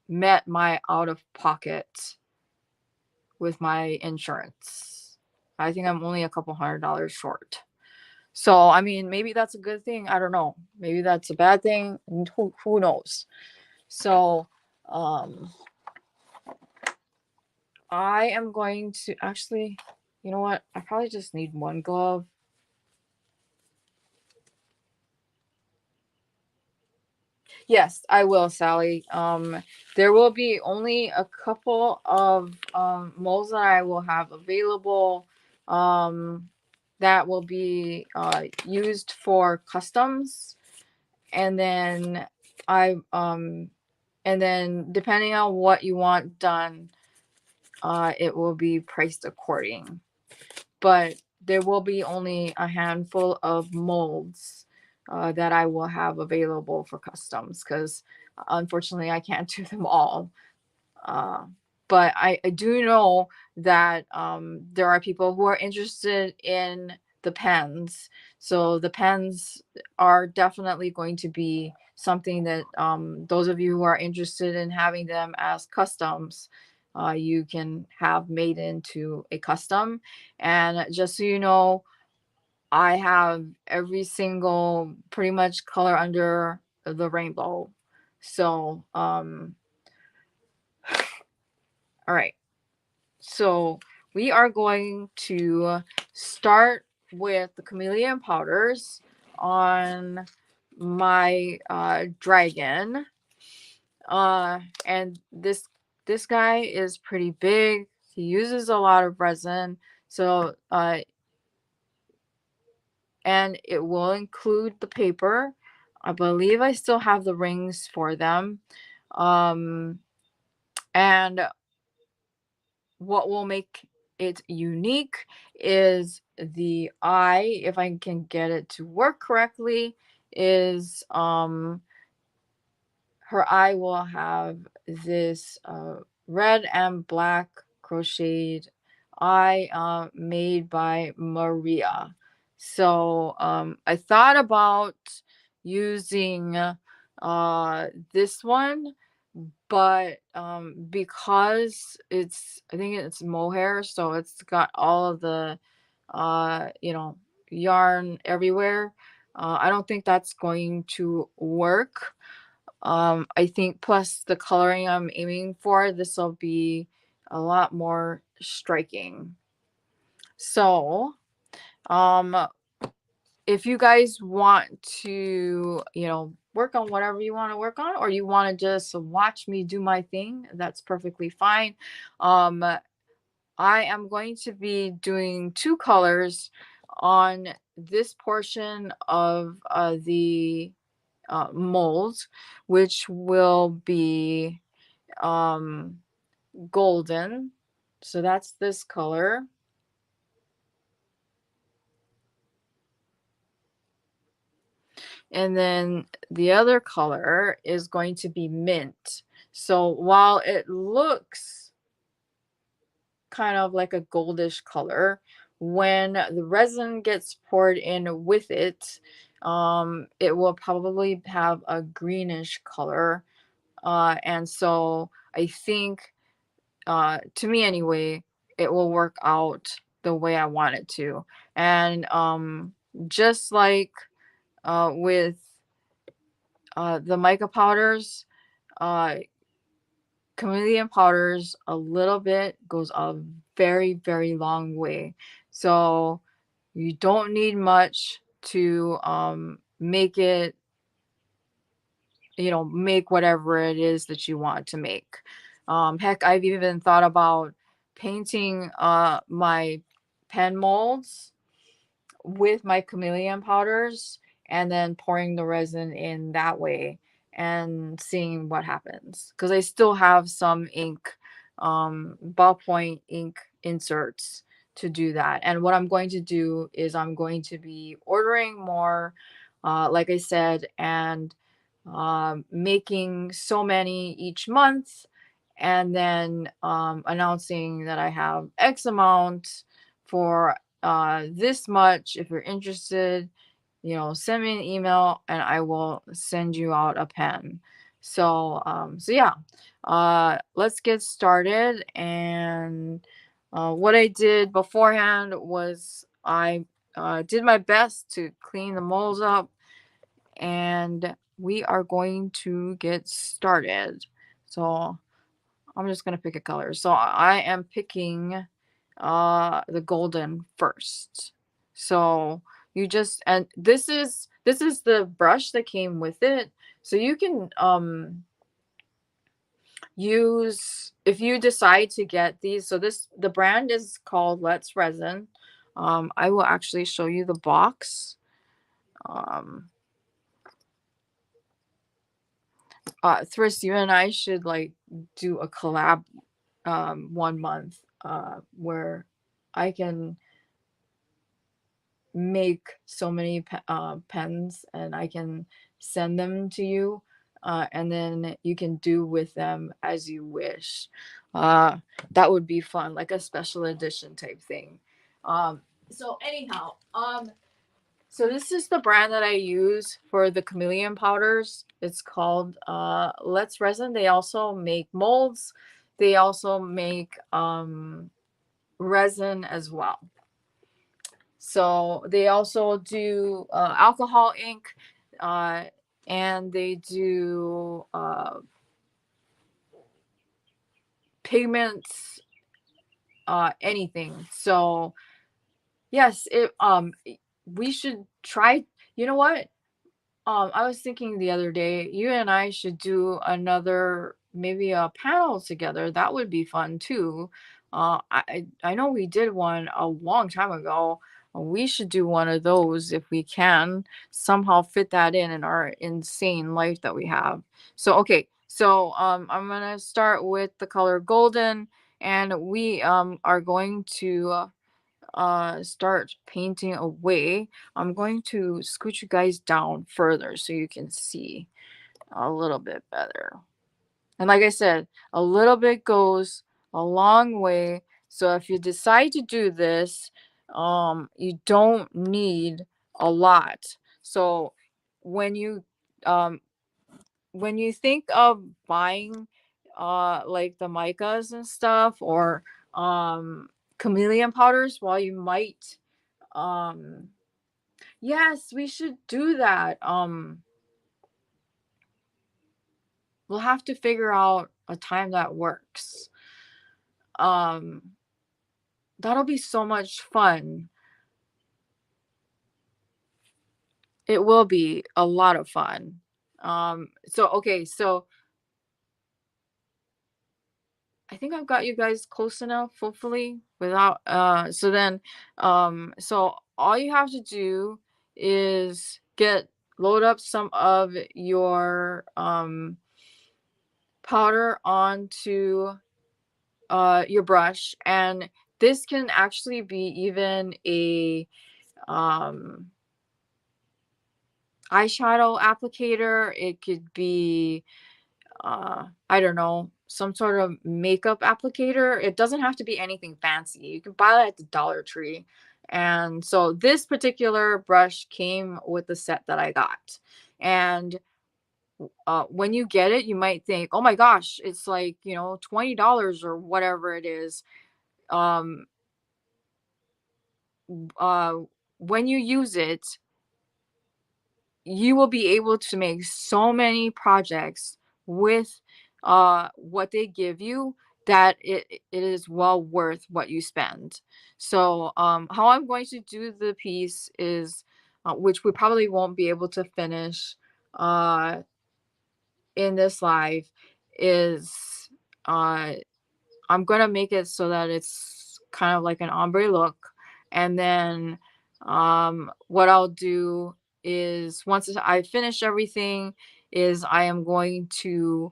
met my out of pocket with my insurance. I think I'm only a couple $100 short. So, I mean, maybe that's a good thing. I don't know. Maybe that's a bad thing. Who knows? So, um, I am going to actually, you know what? I probably just need one glove. Yes, I will, Sally. There will be only a couple of molds that I will have available. Um, that will be used for customs, and then I and then depending on what you want done, it will be priced according. But there will be only a handful of molds that I will have available for customs because unfortunately I can't do them all. Uh, but I do know that there are people who are interested in the pens. So the pens are definitely going to be something that those of you who are interested in having them as customs, you can have made into a custom. And just so you know, I have every single pretty much color under the rainbow. So, all right. So we are going to start with the chameleon powders on my dragon. And this guy is pretty big. He uses a lot of resin. So and it will include the paper. I believe I still have the rings for them. Um and what will make it unique is the eye, if I can get it to work correctly, is her eye will have this red and black crocheted eye made by Maria. So I thought about using this one, but because I think it's mohair, so it's got all of the you know, yarn everywhere. I don't think that's going to work. I think plus the coloring I'm aiming for, this will be a lot more striking. So um if you guys want to, you know, work on whatever you want to work on, or you want to just watch me do my thing, that's perfectly fine. Um, I am going to be doing two colors on this portion of the mold, which will be um, golden. So that's this color. And then the other color is going to be mint. So while it looks kind of like a goldish color, when the resin gets poured in with it, it will probably have a greenish color. And so I think, to me anyway, it will work out the way I want it to. And just like with the mica powders, uh, chameleon powders, a little bit goes a very, very long way. So you don't need much to make it, you know, make whatever it is that you want to make. Heck, I've even thought about painting my pen molds with my chameleon powders and then pouring the resin in that way and seeing what happens, because I still have some ink, ballpoint ink inserts to do that. And what I'm going to do is I'm going to be ordering more, like I said, and making so many each month, and then announcing that I have X amount for this much. If you're interested, you know, send me an email and I will send you out a pen. So so yeah, let's get started. And what I did beforehand was I did my best to clean the molds up, and we are going to get started. So I'm just gonna pick a color. So I am picking the golden first. So you just, and this is the brush that came with it. So you can use, if you decide to get these, so this, the brand is called Let's Resin. I will actually show you the box. Um Thriss, you and I should like do a collab 1 month where I can make so many pens and I can send them to you, and then you can do with them as you wish. Uh, that would be fun, like a special edition type thing. So anyhow, so this is the brand that I use for the chameleon powders. It's called Let's Resin. They also make molds. They also make resin as well. So they also do alcohol ink, uh, and they do pigments, anything. So yes, it we should try. You know what? I was thinking the other day, you and I should do another, maybe a panel together. That would be fun too. I know we did one a long time ago. We should do one of those if we can somehow fit that in our insane life that we have. So okay, so I'm gonna start with the color golden, and we are going to start painting away. I'm going to scoot you guys down further so you can see a little bit better. And like I said, a little bit goes a long way. So if you decide to do this, you don't need a lot. So when you um when you think of buying like the micas and stuff, or chameleon powders, while you might um yes, we should do that. We'll have to figure out a time that works. Um that'll be so much fun. It will be a lot of fun. So okay, so I think I've got you guys close enough, hopefully, without so then so all you have to do is load up some of your powder onto your brush, and this can actually be even a um eyeshadow applicator. It could be I don't know, some sort of makeup applicator. It doesn't have to be anything fancy. You can buy that at the Dollar Tree. And so this particular brush came with the set that I got. And when you get it, you might think, oh my gosh, it's like, $20 or whatever it is. Um, uh, when you use it, you will be able to make so many projects with what they give you, that it is well worth what you spend. So how I'm going to do the piece is, which we probably won't be able to finish uh in this live, is uh I'm gonna make it so that it's kind of like an ombre look. And then what I'll do is, once I finish everything, is I am going to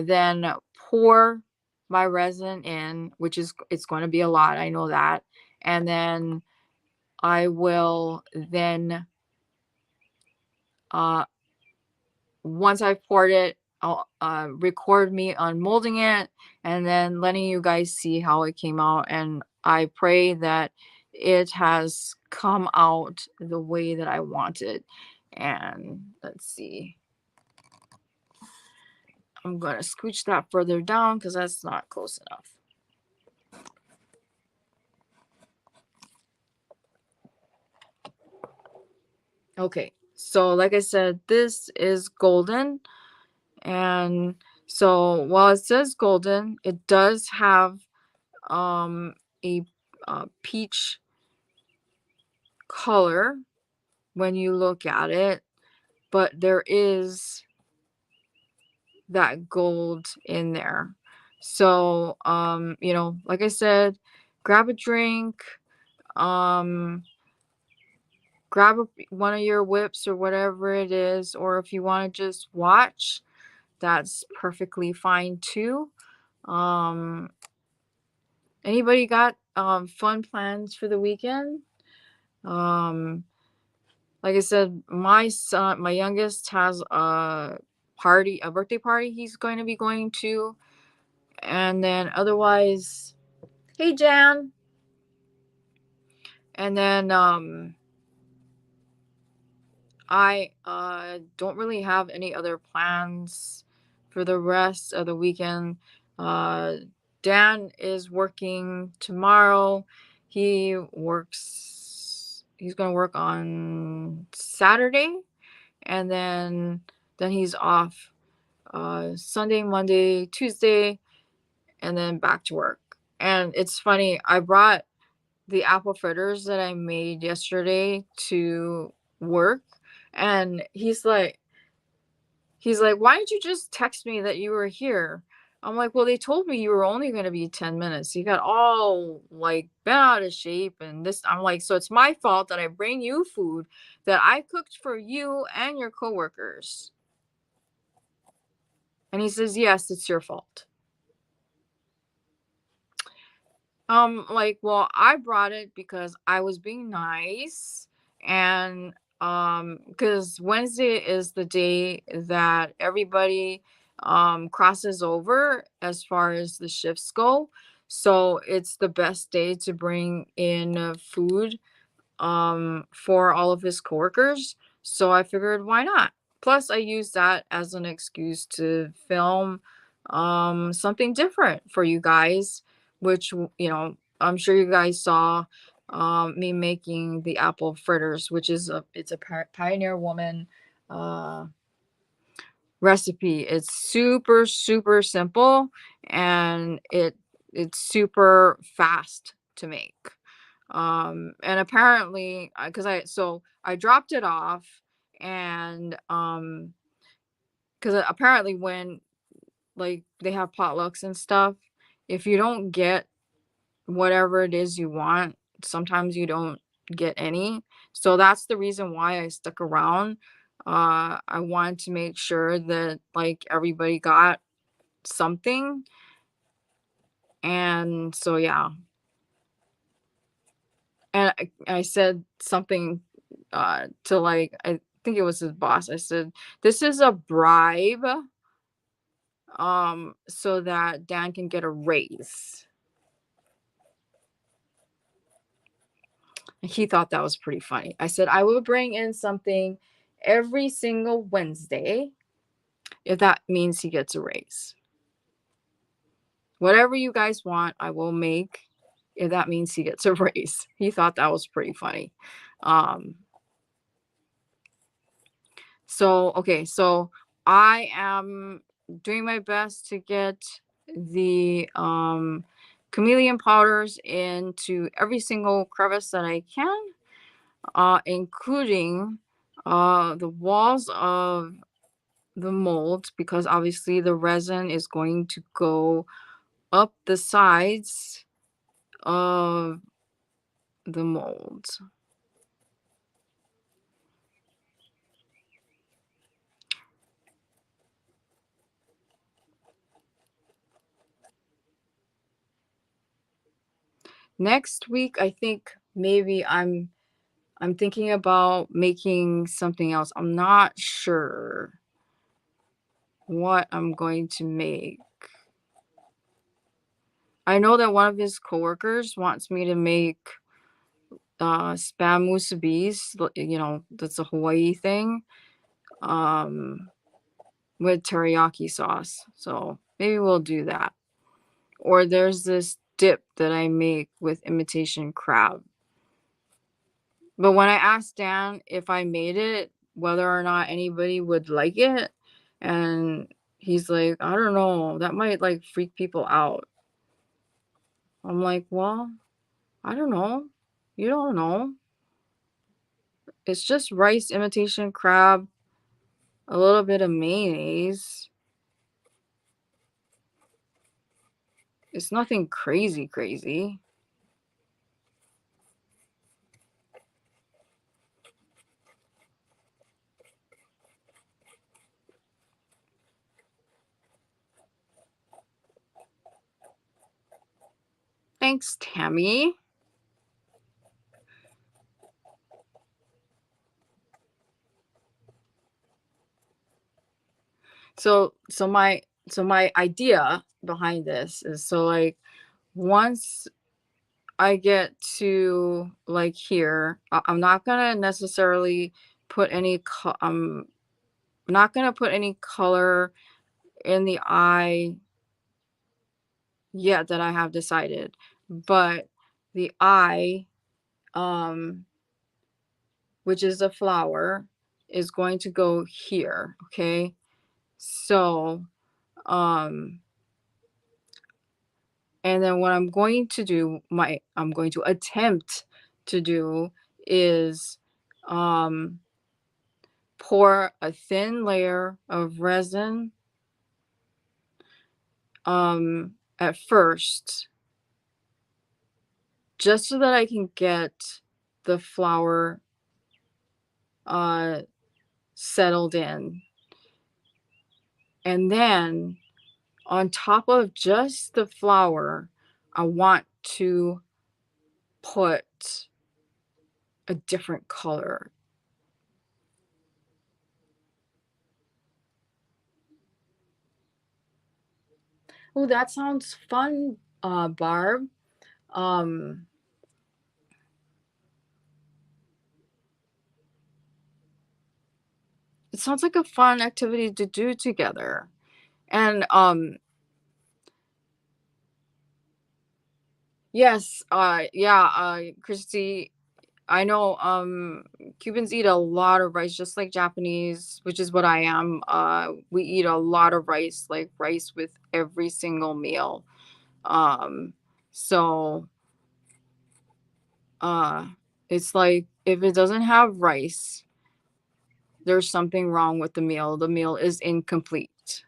then pour my resin in, which is, it's going to be a lot, I know that. And then I will then uh once I've poured it, I'll record me unmolding it and then letting you guys see how it came out. And I pray that it has come out the way that I wanted. And let's see. I'm going to scooch that further down because that's not close enough. Okay, so like I said, this is golden. And so while it says golden, it does have a peach color when you look at it, but there is that gold in there. So, like I said, grab a drink, um, grab one of your whips or whatever it is, or if you want to just watch, that's perfectly fine too. Um, Anybody got fun plans for the weekend? Um, like I said, my youngest has a birthday party he's going to be going to, and then otherwise, hey Jan, and then I don't really have any other plans for the rest of the weekend. Uh, Dan is working tomorrow. He's going to work on Saturday, and then he's off Sunday, Monday, Tuesday, and then back to work. And it's funny, I brought the apple fritters that I made yesterday to work, and he's like, "Why didn't you just text me that you were here?" I'm like, "Well, they told me you were only going to be 10 minutes. You got all like bent out of shape and this." I'm like, "So it's my fault that I bring you food that I cooked for you and your coworkers." And he says, "Yes, it's your fault." Like, well, I brought it because I was being nice, and because Wednesday is the day that everybody crosses over as far as the shifts go. So it's the best day to bring in food for all of his coworkers. So I figured, why not? Plus, I used that as an excuse to film something different for you guys, which, I'm sure you guys saw me making the apple fritters, which is a Pioneer Woman uh, recipe. It's super, super simple, and it's super fast to make. And apparently, because I dropped it off, and because apparently when like they have potlucks and stuff, if you don't get whatever it is you want, sometimes you don't get any. So that's the reason why I stuck around. I wanted to make sure that like everybody got something, and so yeah. And I said something to like, I think it was his boss. I said, "This is a bribe, so that Dan can get a raise." And he thought that was pretty funny. I said, "I will bring in something every single Wednesday if that means he gets a raise. Whatever you guys want, I will make if that means he gets a raise." He thought that was pretty funny. Um, So, okay, so I am doing my best to get the chameleon powders into every single crevice that I can, including the walls of the mold, because obviously the resin is going to go up the sides of the mold. Next week, I think maybe I'm thinking about making something else. I'm not sure what I'm going to make. I know that one of his coworkers wants me to make spam musubis, that's a Hawaii thing, um, with teriyaki sauce. So maybe we'll do that. Or there's this dip that I make with imitation crab. But when I asked Dan if I made it, whether or not anybody would like it, and he's like, "I don't know, that might like freak people out." I'm like, "Well, I don't know. You don't know. It's just rice, imitation crab, a little bit of mayonnaise." It's nothing crazy, crazy. Thanks, Tammy. So my idea behind this is, so like, once I get to like here, I'm not gonna necessarily put any not gonna put any color in the eye yet that I have decided, but the eye, um, which is a flower, is going to go here. Okay, so um, and then what I'm going to do, I'm going to attempt to do is um pour a thin layer of resin at first, just so that I can get the flower uh settled in. And then on top of just the flower, I want to put a different color. Oh, that sounds fun, Barb. Um, it sounds like a fun activity to do together. And yes, yeah, Christy, I know Cubans eat a lot of rice, just like Japanese, which is what I am. We eat a lot of rice, like rice with every single meal. Um, so uh it's like if it doesn't have rice, there's something wrong with the meal. The meal is incomplete.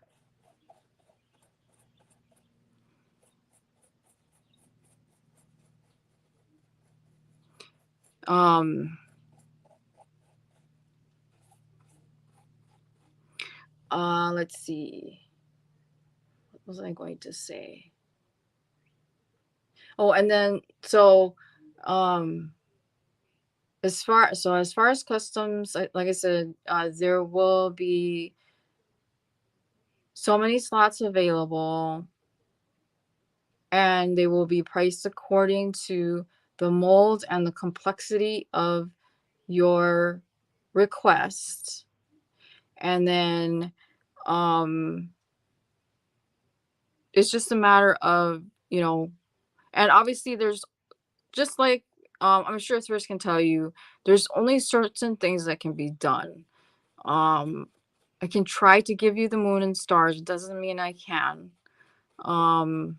Um let's see. What was I going to say? Oh, and then um as far as customs, like I said, there will be so many slots available, and they will be priced according to the mold and the complexity of your request. And then um it's just a matter of, and obviously there's, just like, I'm sure Thrift can tell you, there's only certain things that can be done. um I can try to give you the moon and stars. It doesn't mean I can. um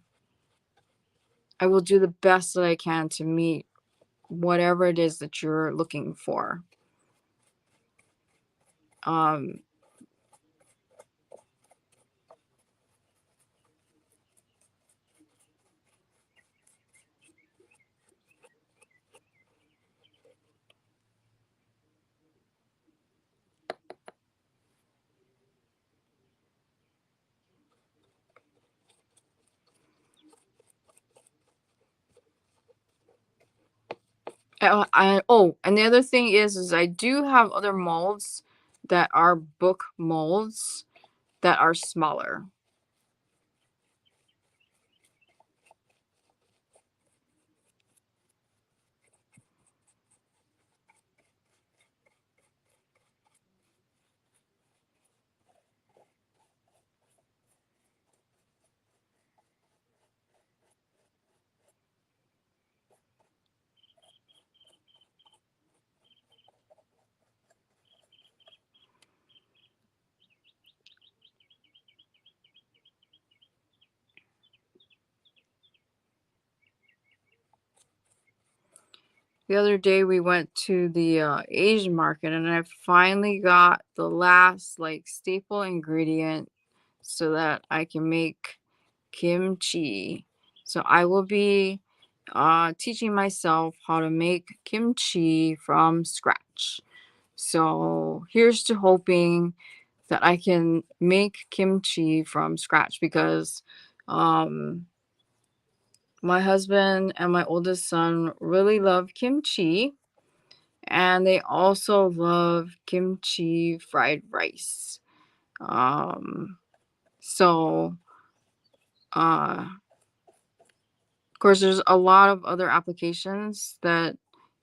I will do the best that I can to meet whatever it is that you're looking for. um oh, and the other thing is I do have other molds that are book molds that are smaller. The other day we went to the Asian market, and I finally got the last like staple ingredient so that I can make kimchi. So I will be teaching myself how to make kimchi from scratch. So here's to hoping that I can make kimchi from scratch because um, my husband and my oldest son really love kimchi, and they also love kimchi fried rice. Um, so, of course, there's a lot of other applications that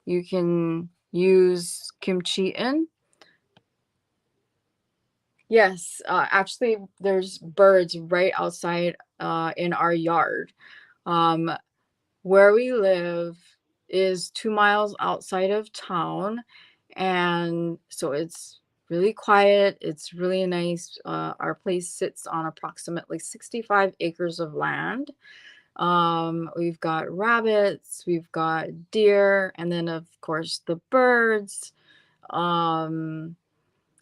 you can use kimchi in. Yes, actually, there's birds right outside in our yard. Um, where we live is 2 miles outside of town, and so it's really quiet. It's really nice. Our place sits on approximately 65 acres of land. We've got rabbits, we've got deer, and then of course the birds. Um,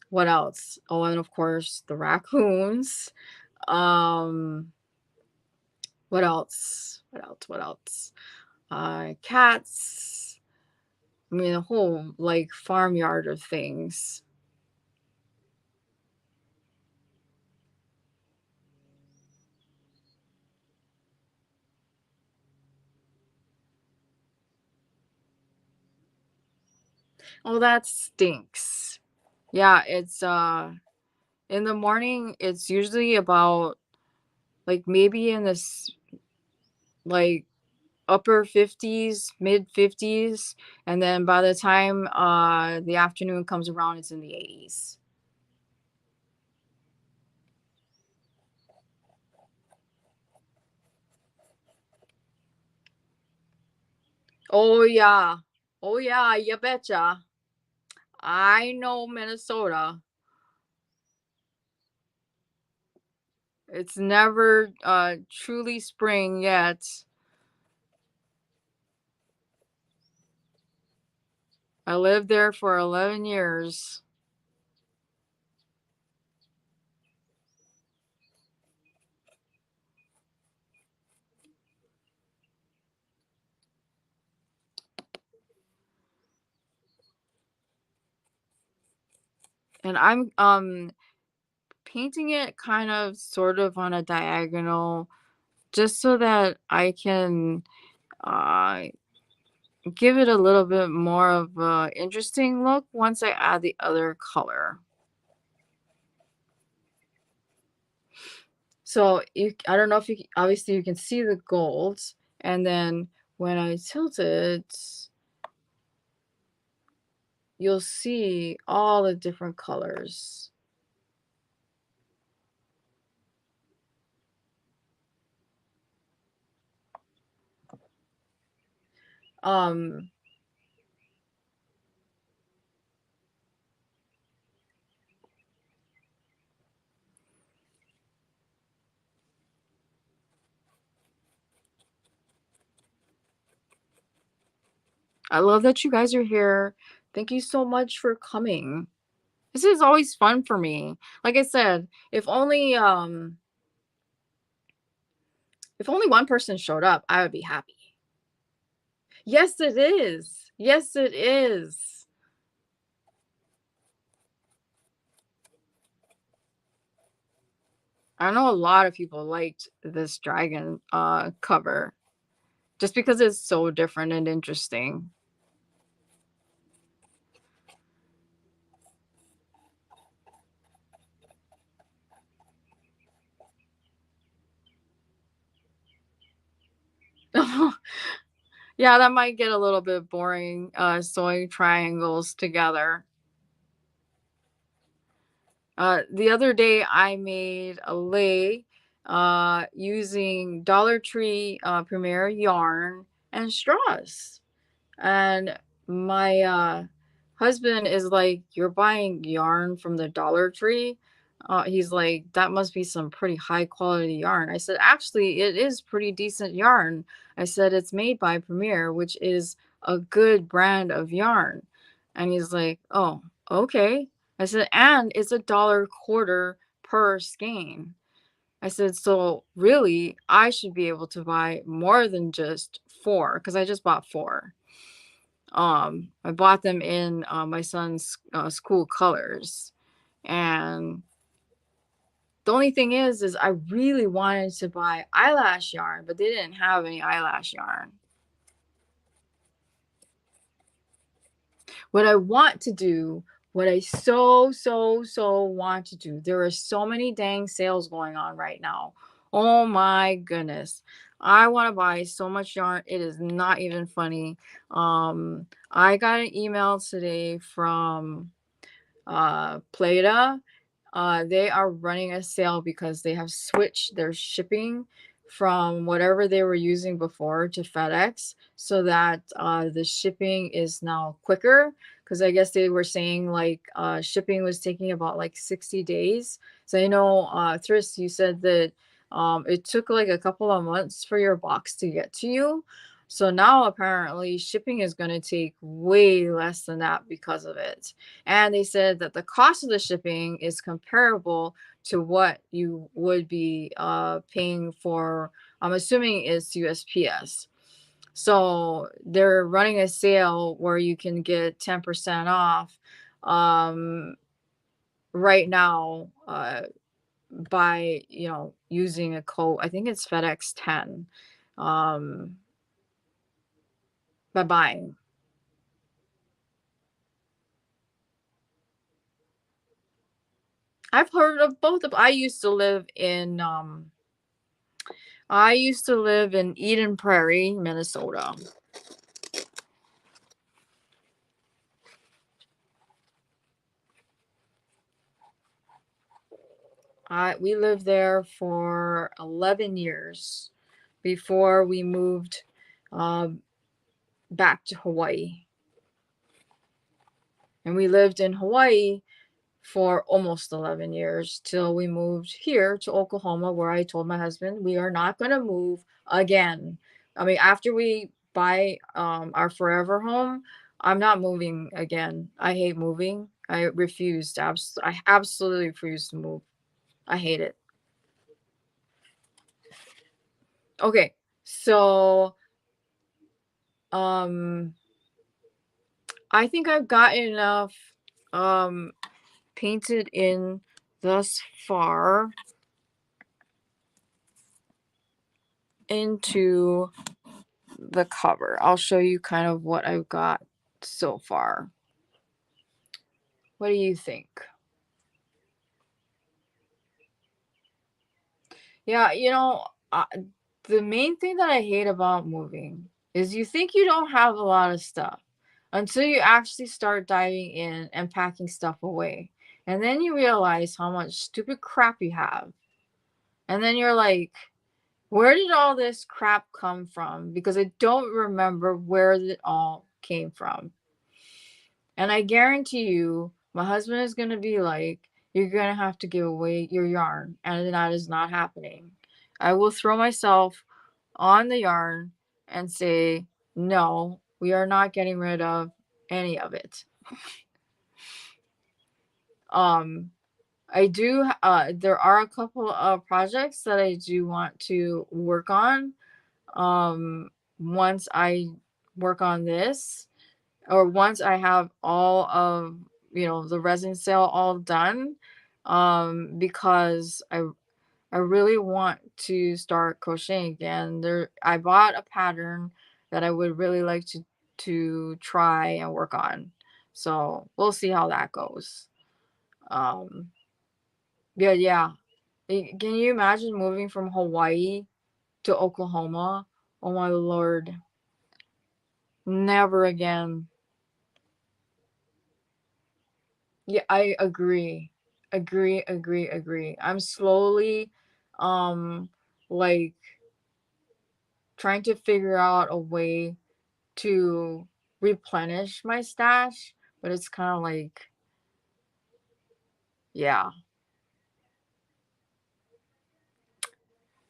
what else? Oh, and of course the raccoons. Um, what else? What else? What else? Cats. I mean, a whole like farmyard of things. Oh, that stinks. Yeah, it's in the morning. It's usually about like maybe in this like upper 50s, mid 50s, and then by the time the afternoon comes around, it's in the 80s. Oh yeah. Oh yeah, you betcha. I know Minnesota. It's never truly spring yet. I lived there for 11 years. And I'm painting it kind of sort of on a diagonal just so that I can uh give it a little bit more of a interesting look once I add the other color. So I don't know if obviously you can see the golds, and then when I tilt it, you'll see all the different colors. Um, I love that you guys are here. Thank you so much for coming. This is always fun for me. Like I said, if only one person showed up, I would be happy. Yes, it is. Yes, it is. I know a lot of people liked this dragon cover just because it's so different and interesting. Yeah, that might get a little bit boring sewing triangles together. The other day I made a lei using Dollar Tree Premier yarn and straws. And my husband is like, "You're buying yarn from the Dollar Tree?" He's like, "That must be some pretty high quality yarn." I said, "Actually, it is pretty decent yarn." I said, "It's made by Premier, which is a good brand of yarn." And he's like, "Oh, okay." I said, "And it's $1.25 per skein." I said, "So, really, I should be able to buy more than just 4 because I just bought 4. I bought them in, my son's, school colors, and the only thing is I really wanted to buy eyelash yarn, but they didn't have any eyelash yarn. What I want to do, what I so want to do, there are so many dang sales going on right now. Oh my goodness. I want to buy so much yarn. It is not even funny. I got an email today from Plata. They are running a sale because they have switched their shipping from whatever they were using before to FedEx, so that the shipping is now quicker. Because I guess they were saying like shipping was taking about like 60 days. So I know, Thris, you said that it took like a couple of months for your box to get to you. So now apparently shipping is going to take way less than that because of it. And they said that the cost of the shipping is comparable to what you would be paying for, I'm assuming it's USPS. So they're running a sale where you can get 10% off um, right now by, using a code. I think it's FedEx 10 um, by buying. I've heard of both of. I used to live in Eden Prairie, Minnesota. We lived there for 11 years before we moved um, back to Hawaii. And we lived in Hawaii for almost 11 years till we moved here to Oklahoma, where I told my husband we are not going to move again. I mean, after we buy our forever home, I'm not moving again. I hate moving. I refused. I absolutely refuse to move. I hate it. Okay, so um I think I've gotten enough um painted in thus far into the cover. I'll show you kind of what I've got so far. What do you think? Yeah, the main thing that I hate about moving is you think you don't have a lot of stuff until you actually start diving in and packing stuff away. And then you realize how much stupid crap you have. And then you're like, where did all this crap come from? Because I don't remember where it all came from. And I guarantee you, my husband is going to be like, you're going to have to give away your yarn. And that is not happening. I will throw myself on the yarn and say, no, we are not getting rid of any of it. Um, there are a couple of projects that I do want to work on. Once I work on this, or once I have all of, the resin sale all done, because I really want to start crocheting again. I bought a pattern that I would really like to try and work on. So we'll see how that goes. Um, yeah, yeah. Can you imagine moving from Hawaii to Oklahoma? Oh my lord. Never again. Yeah, I agree. Agree. I'm slowly um like trying to figure out a way to replenish my stash, but it's kind of like, yeah,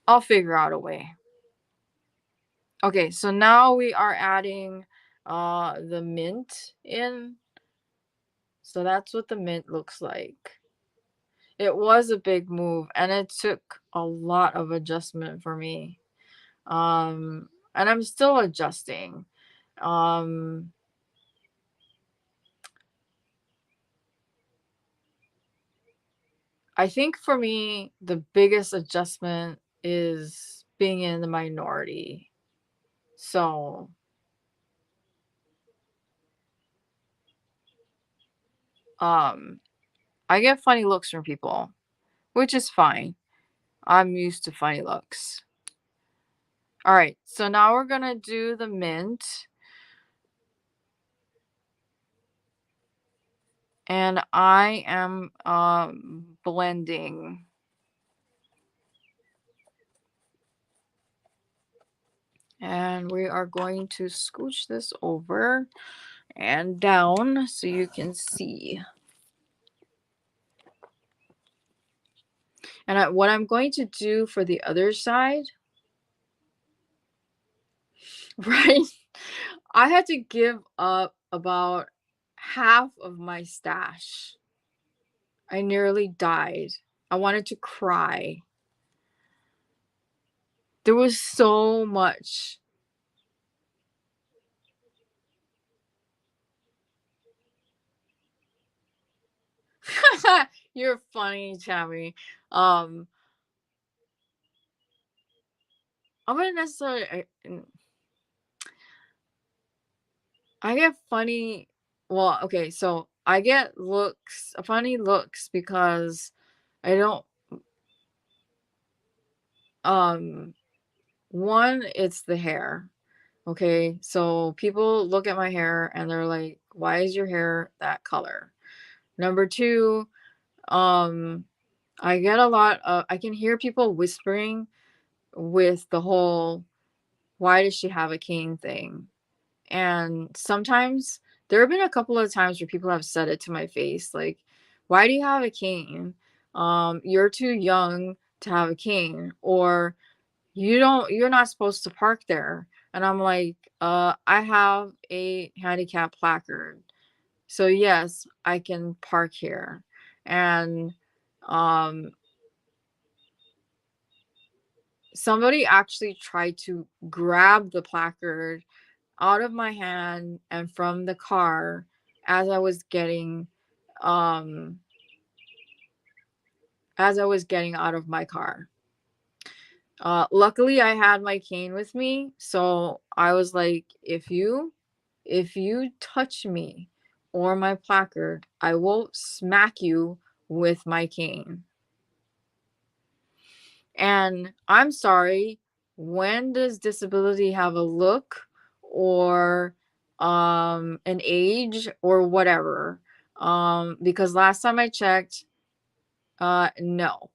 I'll figure out a way. Okay, so now we are adding the mint in. So that's what the mint looks like. It was a big move, and it took a lot of adjustment for me. And I'm still adjusting. Um, I think for me, the biggest adjustment is being in the minority. So, um, I get funny looks from people, which is fine. I'm used to funny looks. All right, so now we're gonna do the mint, and I am blending, and we are going to scooch this over and down so you can see. And what I'm going to do for the other side, right? I had to give up about half of my stash. I nearly died. I wanted to cry. There was so much. You're funny, Tammy. Um, I'm gonna necessarily. I get funny. Well, okay, so I get funny looks because I don't. Um, one, it's the hair. Okay, so people look at my hair and they're like, "Why is your hair that color?" Number two, um, I get a lot of. I can hear people whispering with the whole "Why does she have a cane?" thing. And sometimes there have been a couple of times where people have said it to my face, like, "Why do you have a cane? You're too young to have a cane," or you're not supposed to park there. And I'm like, I have a handicap placard. So yes, I can park here. And um somebody actually tried to grab the placard out of my hand and from the car as I was getting um out of my car. Luckily I had my cane with me, so I was like, if you touch me or my placard, I will smack you with my cane. And I'm sorry, when does disability have a look or an age or whatever? Because last time I checked, no.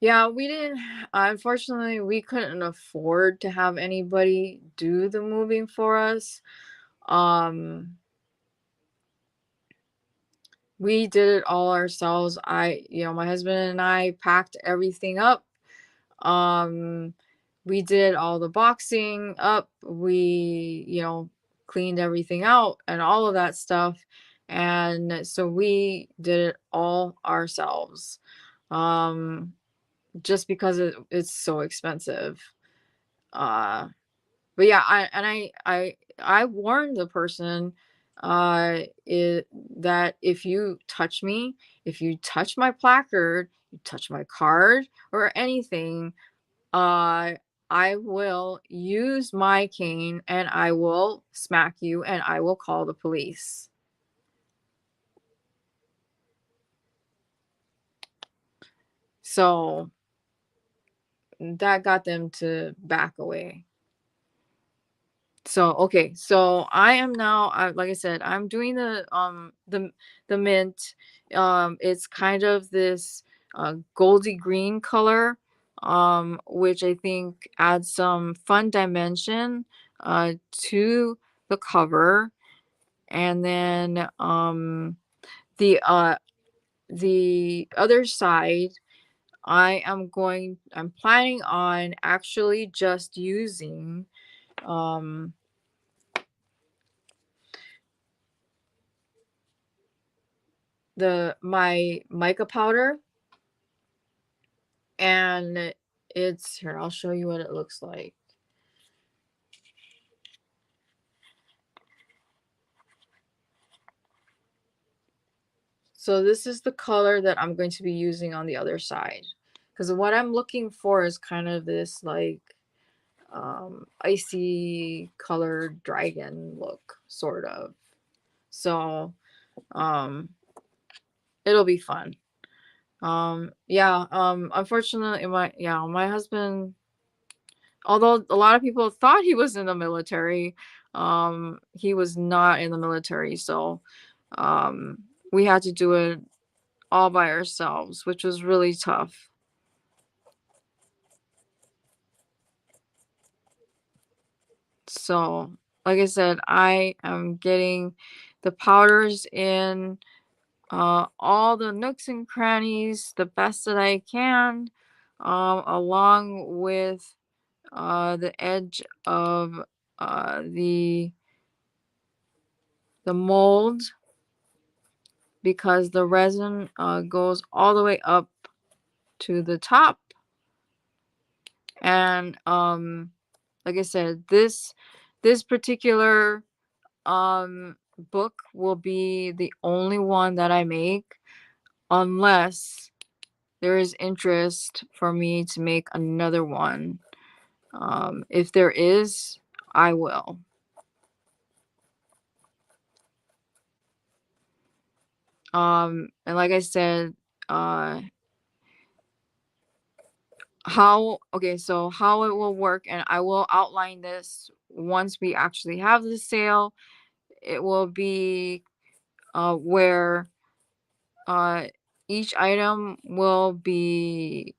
Yeah, we didn't, unfortunately, we couldn't afford to have anybody do the moving for us. Um, we did it all ourselves. My husband and I packed everything up. Um, we did all the boxing up. We, cleaned everything out and all of that stuff. And so we did it all ourselves. Um, just because it's so expensive. Uh, but yeah, I warned the person that if you touch me, if you touch my placard, you touch my card or anything, uh I will use my cane and I will smack you and I will call the police. So that got them to back away. So okay, so I am now, like I said, I'm doing the mint. It's kind of this goldy green color, which I think adds some fun dimension to the cover. And then the other side, I'm planning on actually just using um the my mica powder, and it's here, I'll show you what it looks like. So this is the color that I'm going to be using on the other side. Because what I'm looking for is kind of this like icy colored dragon look, sort of. So um it'll be fun. Yeah, unfortunately my husband, although a lot of people thought he was in the military, he was not in the military. So um we had to do it all by ourselves, which was really tough. So, like I said, I am getting the powders in all the nooks and crannies the best that I can, along with the edge of the mold, because the resin goes all the way up to the top. And like I said, this particular book will be the only one that I make, unless there is interest for me to make another one. If there is, I will. And like I said, uh so how it will work, and I will outline this once we actually have the sale. It will be where uh each item will be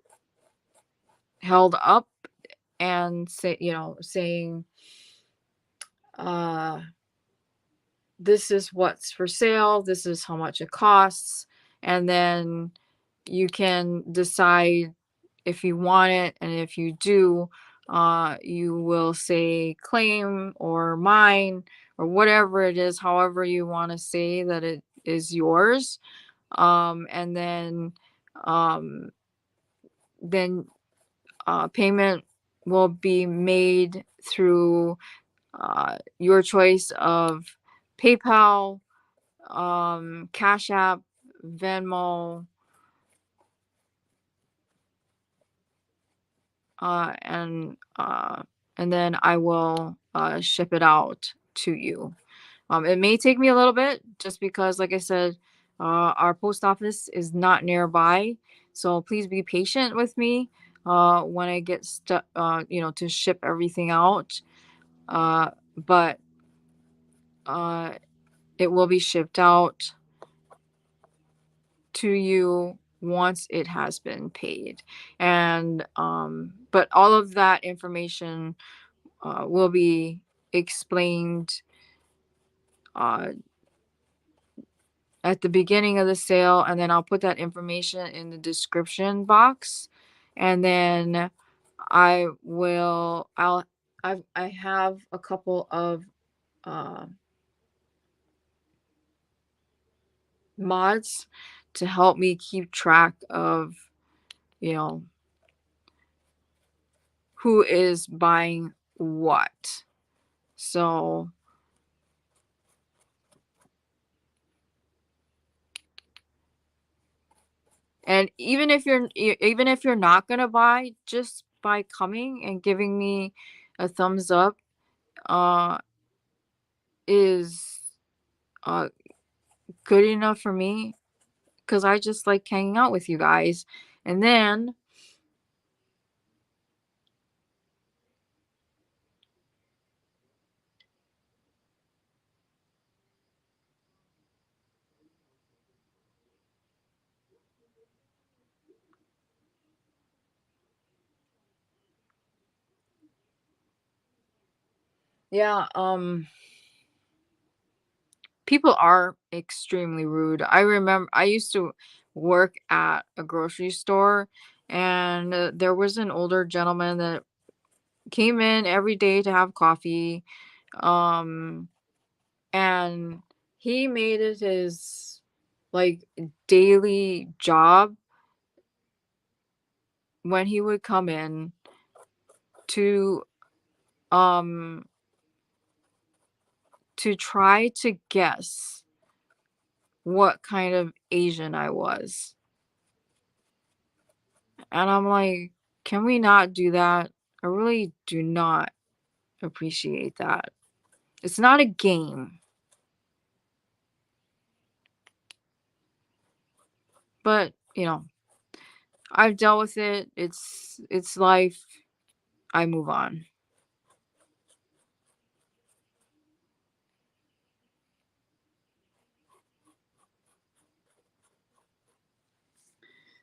held up and saying uh this is what's for sale, this is how much it costs, and then you can decide if you want it. And if you do, you will say claim or mine, or whatever it is, however you want to say that it is yours. And um, then payment will be made through your choice of PayPal, Cash App, Venmo, uh, and uh, and then I will ship it out to you. It may take me a little bit, just because, like I said, our post office is not nearby. So please be patient with me when I get stuck, to ship everything out. But uh, it will be shipped out to you once it has been paid. And but all of that information will be explained uh, at the beginning of the sale, and then I'll put that information in the description box. And then I have a couple of uh, mods to help me keep track of, you know, who is buying what. So, and even if you're not gonna buy, just by coming and giving me a thumbs up uh is uh good enough for me, because I just like hanging out with you guys. And then yeah, people are extremely rude. I remember I used to work at a grocery store, and there was an older gentleman that came in every day to have coffee. Um, and he made it his like daily job when he would come in to um try to guess what kind of Asian I was. And I'm like, can we not do that? I really do not appreciate that. It's not a game, but I've dealt with it. It's life. I move on.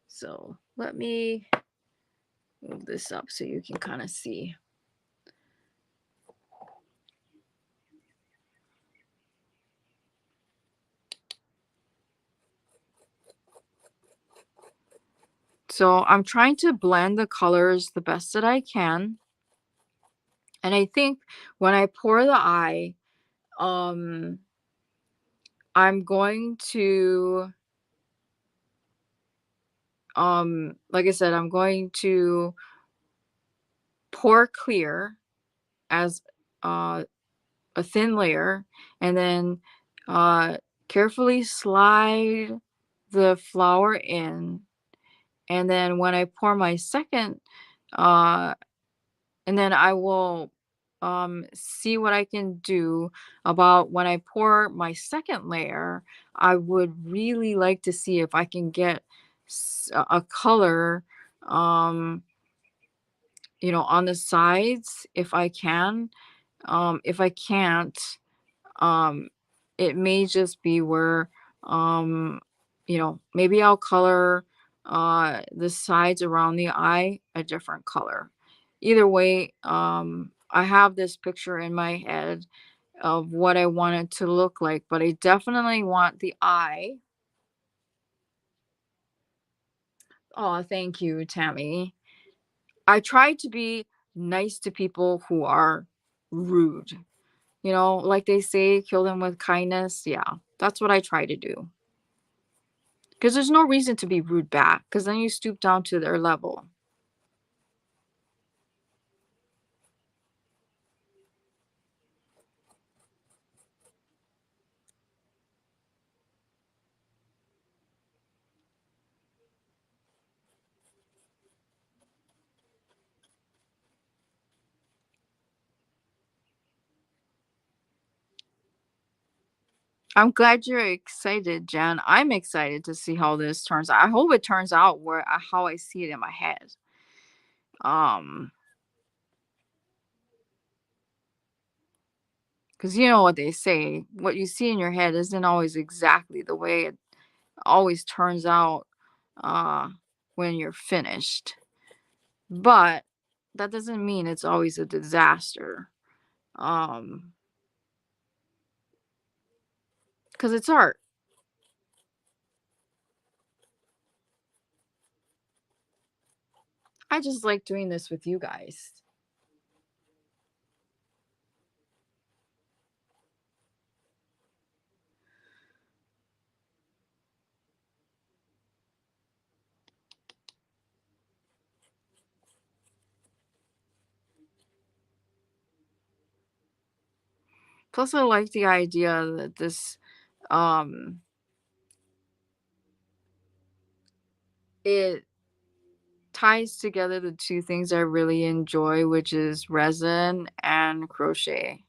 So let me move this up so you can kind of see. So I'm trying to blend the colors the best that I can. And I think when I pour the eye, um, I'm going to, like I said, I'm going to pour clear as uh, a thin layer, and then uh, carefully slide the flour in. And then when I pour my second, uh, and then I will see what I can do about when I pour my second layer. I would really like to see if I can get a color, um, on the sides if I can. If I can't, um, it may just be where, um, maybe I'll color the sides around the eye a different color. Either way, I have this picture in my head of what I want it to look like, but I definitely want the eye. Oh, thank you, Tammy. I try to be nice to people who are rude. Like they say, kill them with kindness. Yeah, that's what I try to do. Because there's no reason to be rude back, because then you stoop down to their level. I'm glad you're excited, Jen. I'm excited to see how this turns out. I hope it turns out where how I see it in my head. Um, because you know what they say, what you see in your head isn't always exactly the way it always turns out uh when you're finished. But that doesn't mean it's always a disaster. Um, because it's art. I just like doing this with you guys. Plus, I like the idea that this, um, it ties together the two things I really enjoy, which is resin and crochet.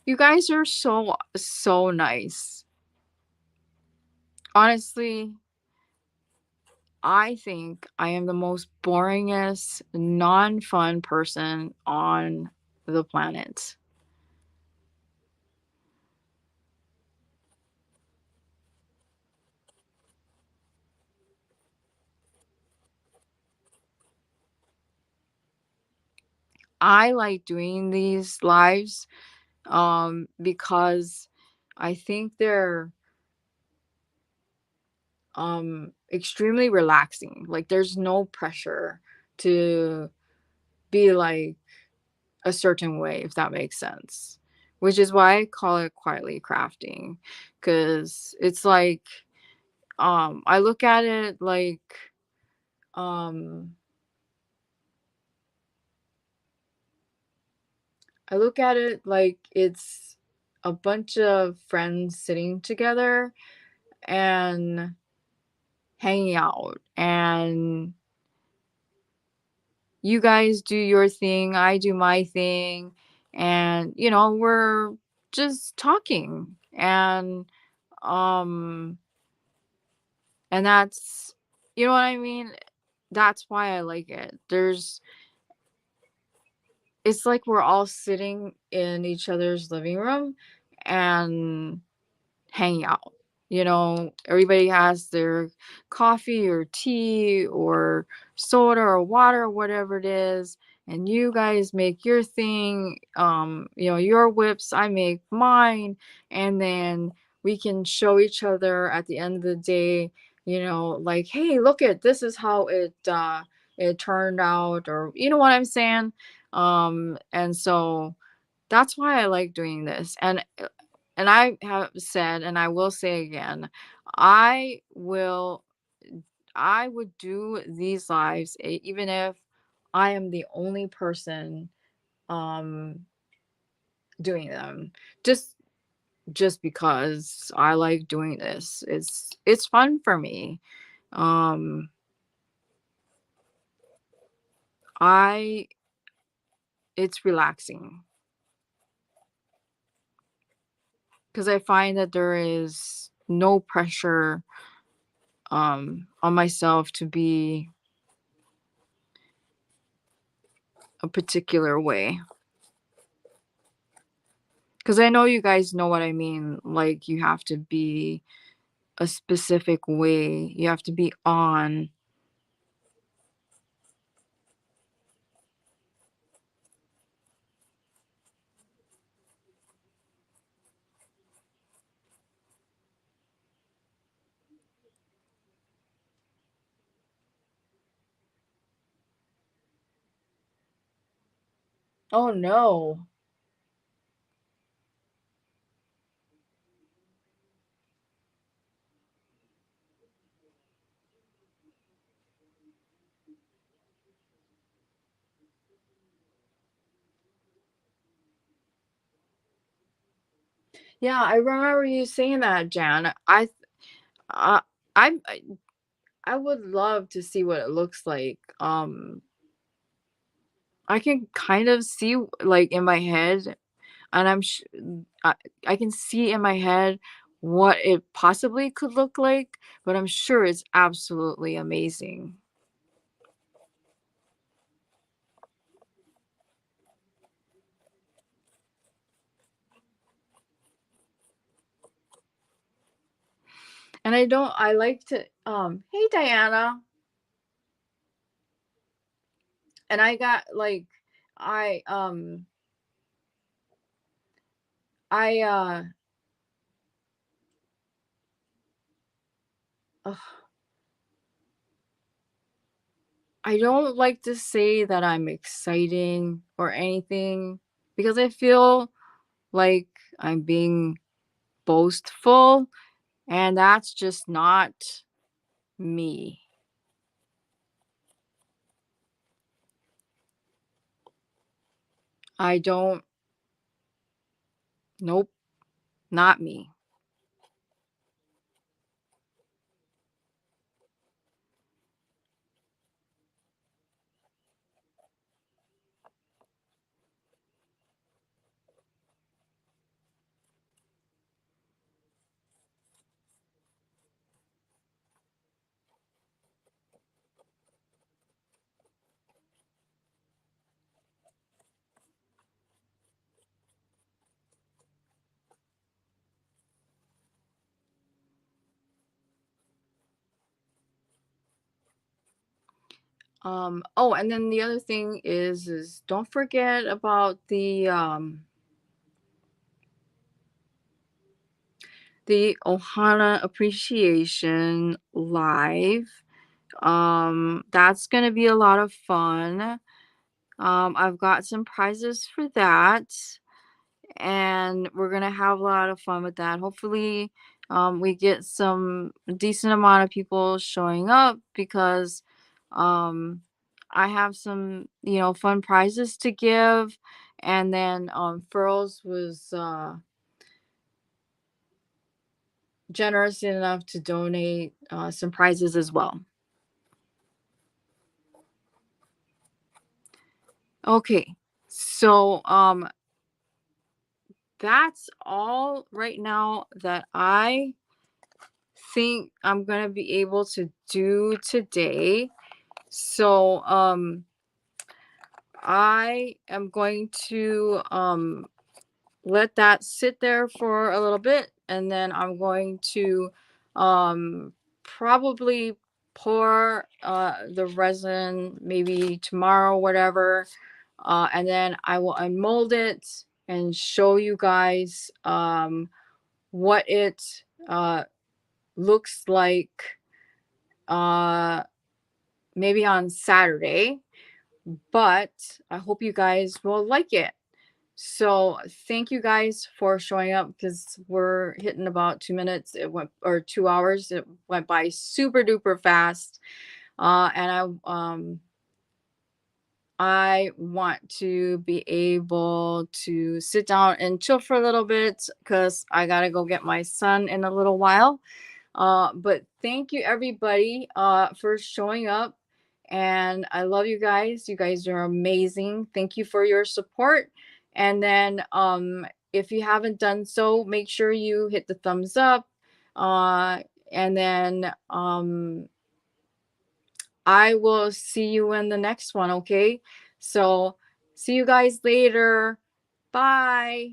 You guys are so, so nice. Honestly, I think I am the most boringest, non fun person on the planet. I like doing these lives because I think they're extremely relaxing. Like there's no pressure to be like a certain way, if that makes sense. Which is why I call it quietly crafting. Cause it's like I look at it like um I look at it like it's a bunch of friends sitting together and hanging out, and you guys do your thing, I do my thing, and we're just talking, um and that's, you know what I mean? That's why I like it. It's like we're all sitting in each other's living room and hanging out. Everybody has their coffee or tea or soda or water or whatever it is. And you guys make your thing, your whips, I make mine. And then we can show each other at the end of the day, like, hey, look at this is how it turned out, or you know what I'm saying? And so that's why I like doing this. And I have said, and I will say again, I will I would do these lives even if I am the only person um doing them. Just because I like doing this. It's fun for me. Um I it's relaxing because I find that there is no pressure on myself to be a particular way. Because I know you guys know what I mean. Like, you have to be a specific way, you have to be on. Oh, no. Yeah, I remember you saying that, Jan. Uh, I would love to see what it looks like. I can kind of see, like, in my head, and I, I can see in my head what it possibly could look like, but I'm sure it's absolutely amazing. And I like to, hey, Diana. And I got like, I, I, ugh, I don't like to say that I'm exciting or anything because I feel like I'm being boastful, and that's just not me. I don't, nope, not me. Oh, and then the other thing is don't forget about the Ohana Appreciation Live. That's gonna be a lot of fun. I've got some prizes for that, and we're gonna have a lot of fun with that. Hopefully, we get some decent amount of people showing up because um, I have some, fun prizes to give. And then Furls was generous enough to donate some prizes as well. Okay, so that's all right now that I think I'm gonna be able to do today. So I am going to let that sit there for a little bit, and then I'm going to probably pour the resin maybe tomorrow, whatever, and then I will unmold it and show you guys what it looks like uh maybe on Saturday, but I hope you guys will like it. So thank you guys for showing up because we're hitting about 2 minutes. It went, or 2 hours. It went by super duper fast. And I want to be able to sit down and chill for a little bit because I gotta go get my son in a little while. But thank you everybody for showing up. And I love you guys. You guys are amazing. Thank you for your support. And then if you haven't done so, make sure you hit the thumbs up. Uh and then I will see you in the next one, okay? So see you guys later. Bye.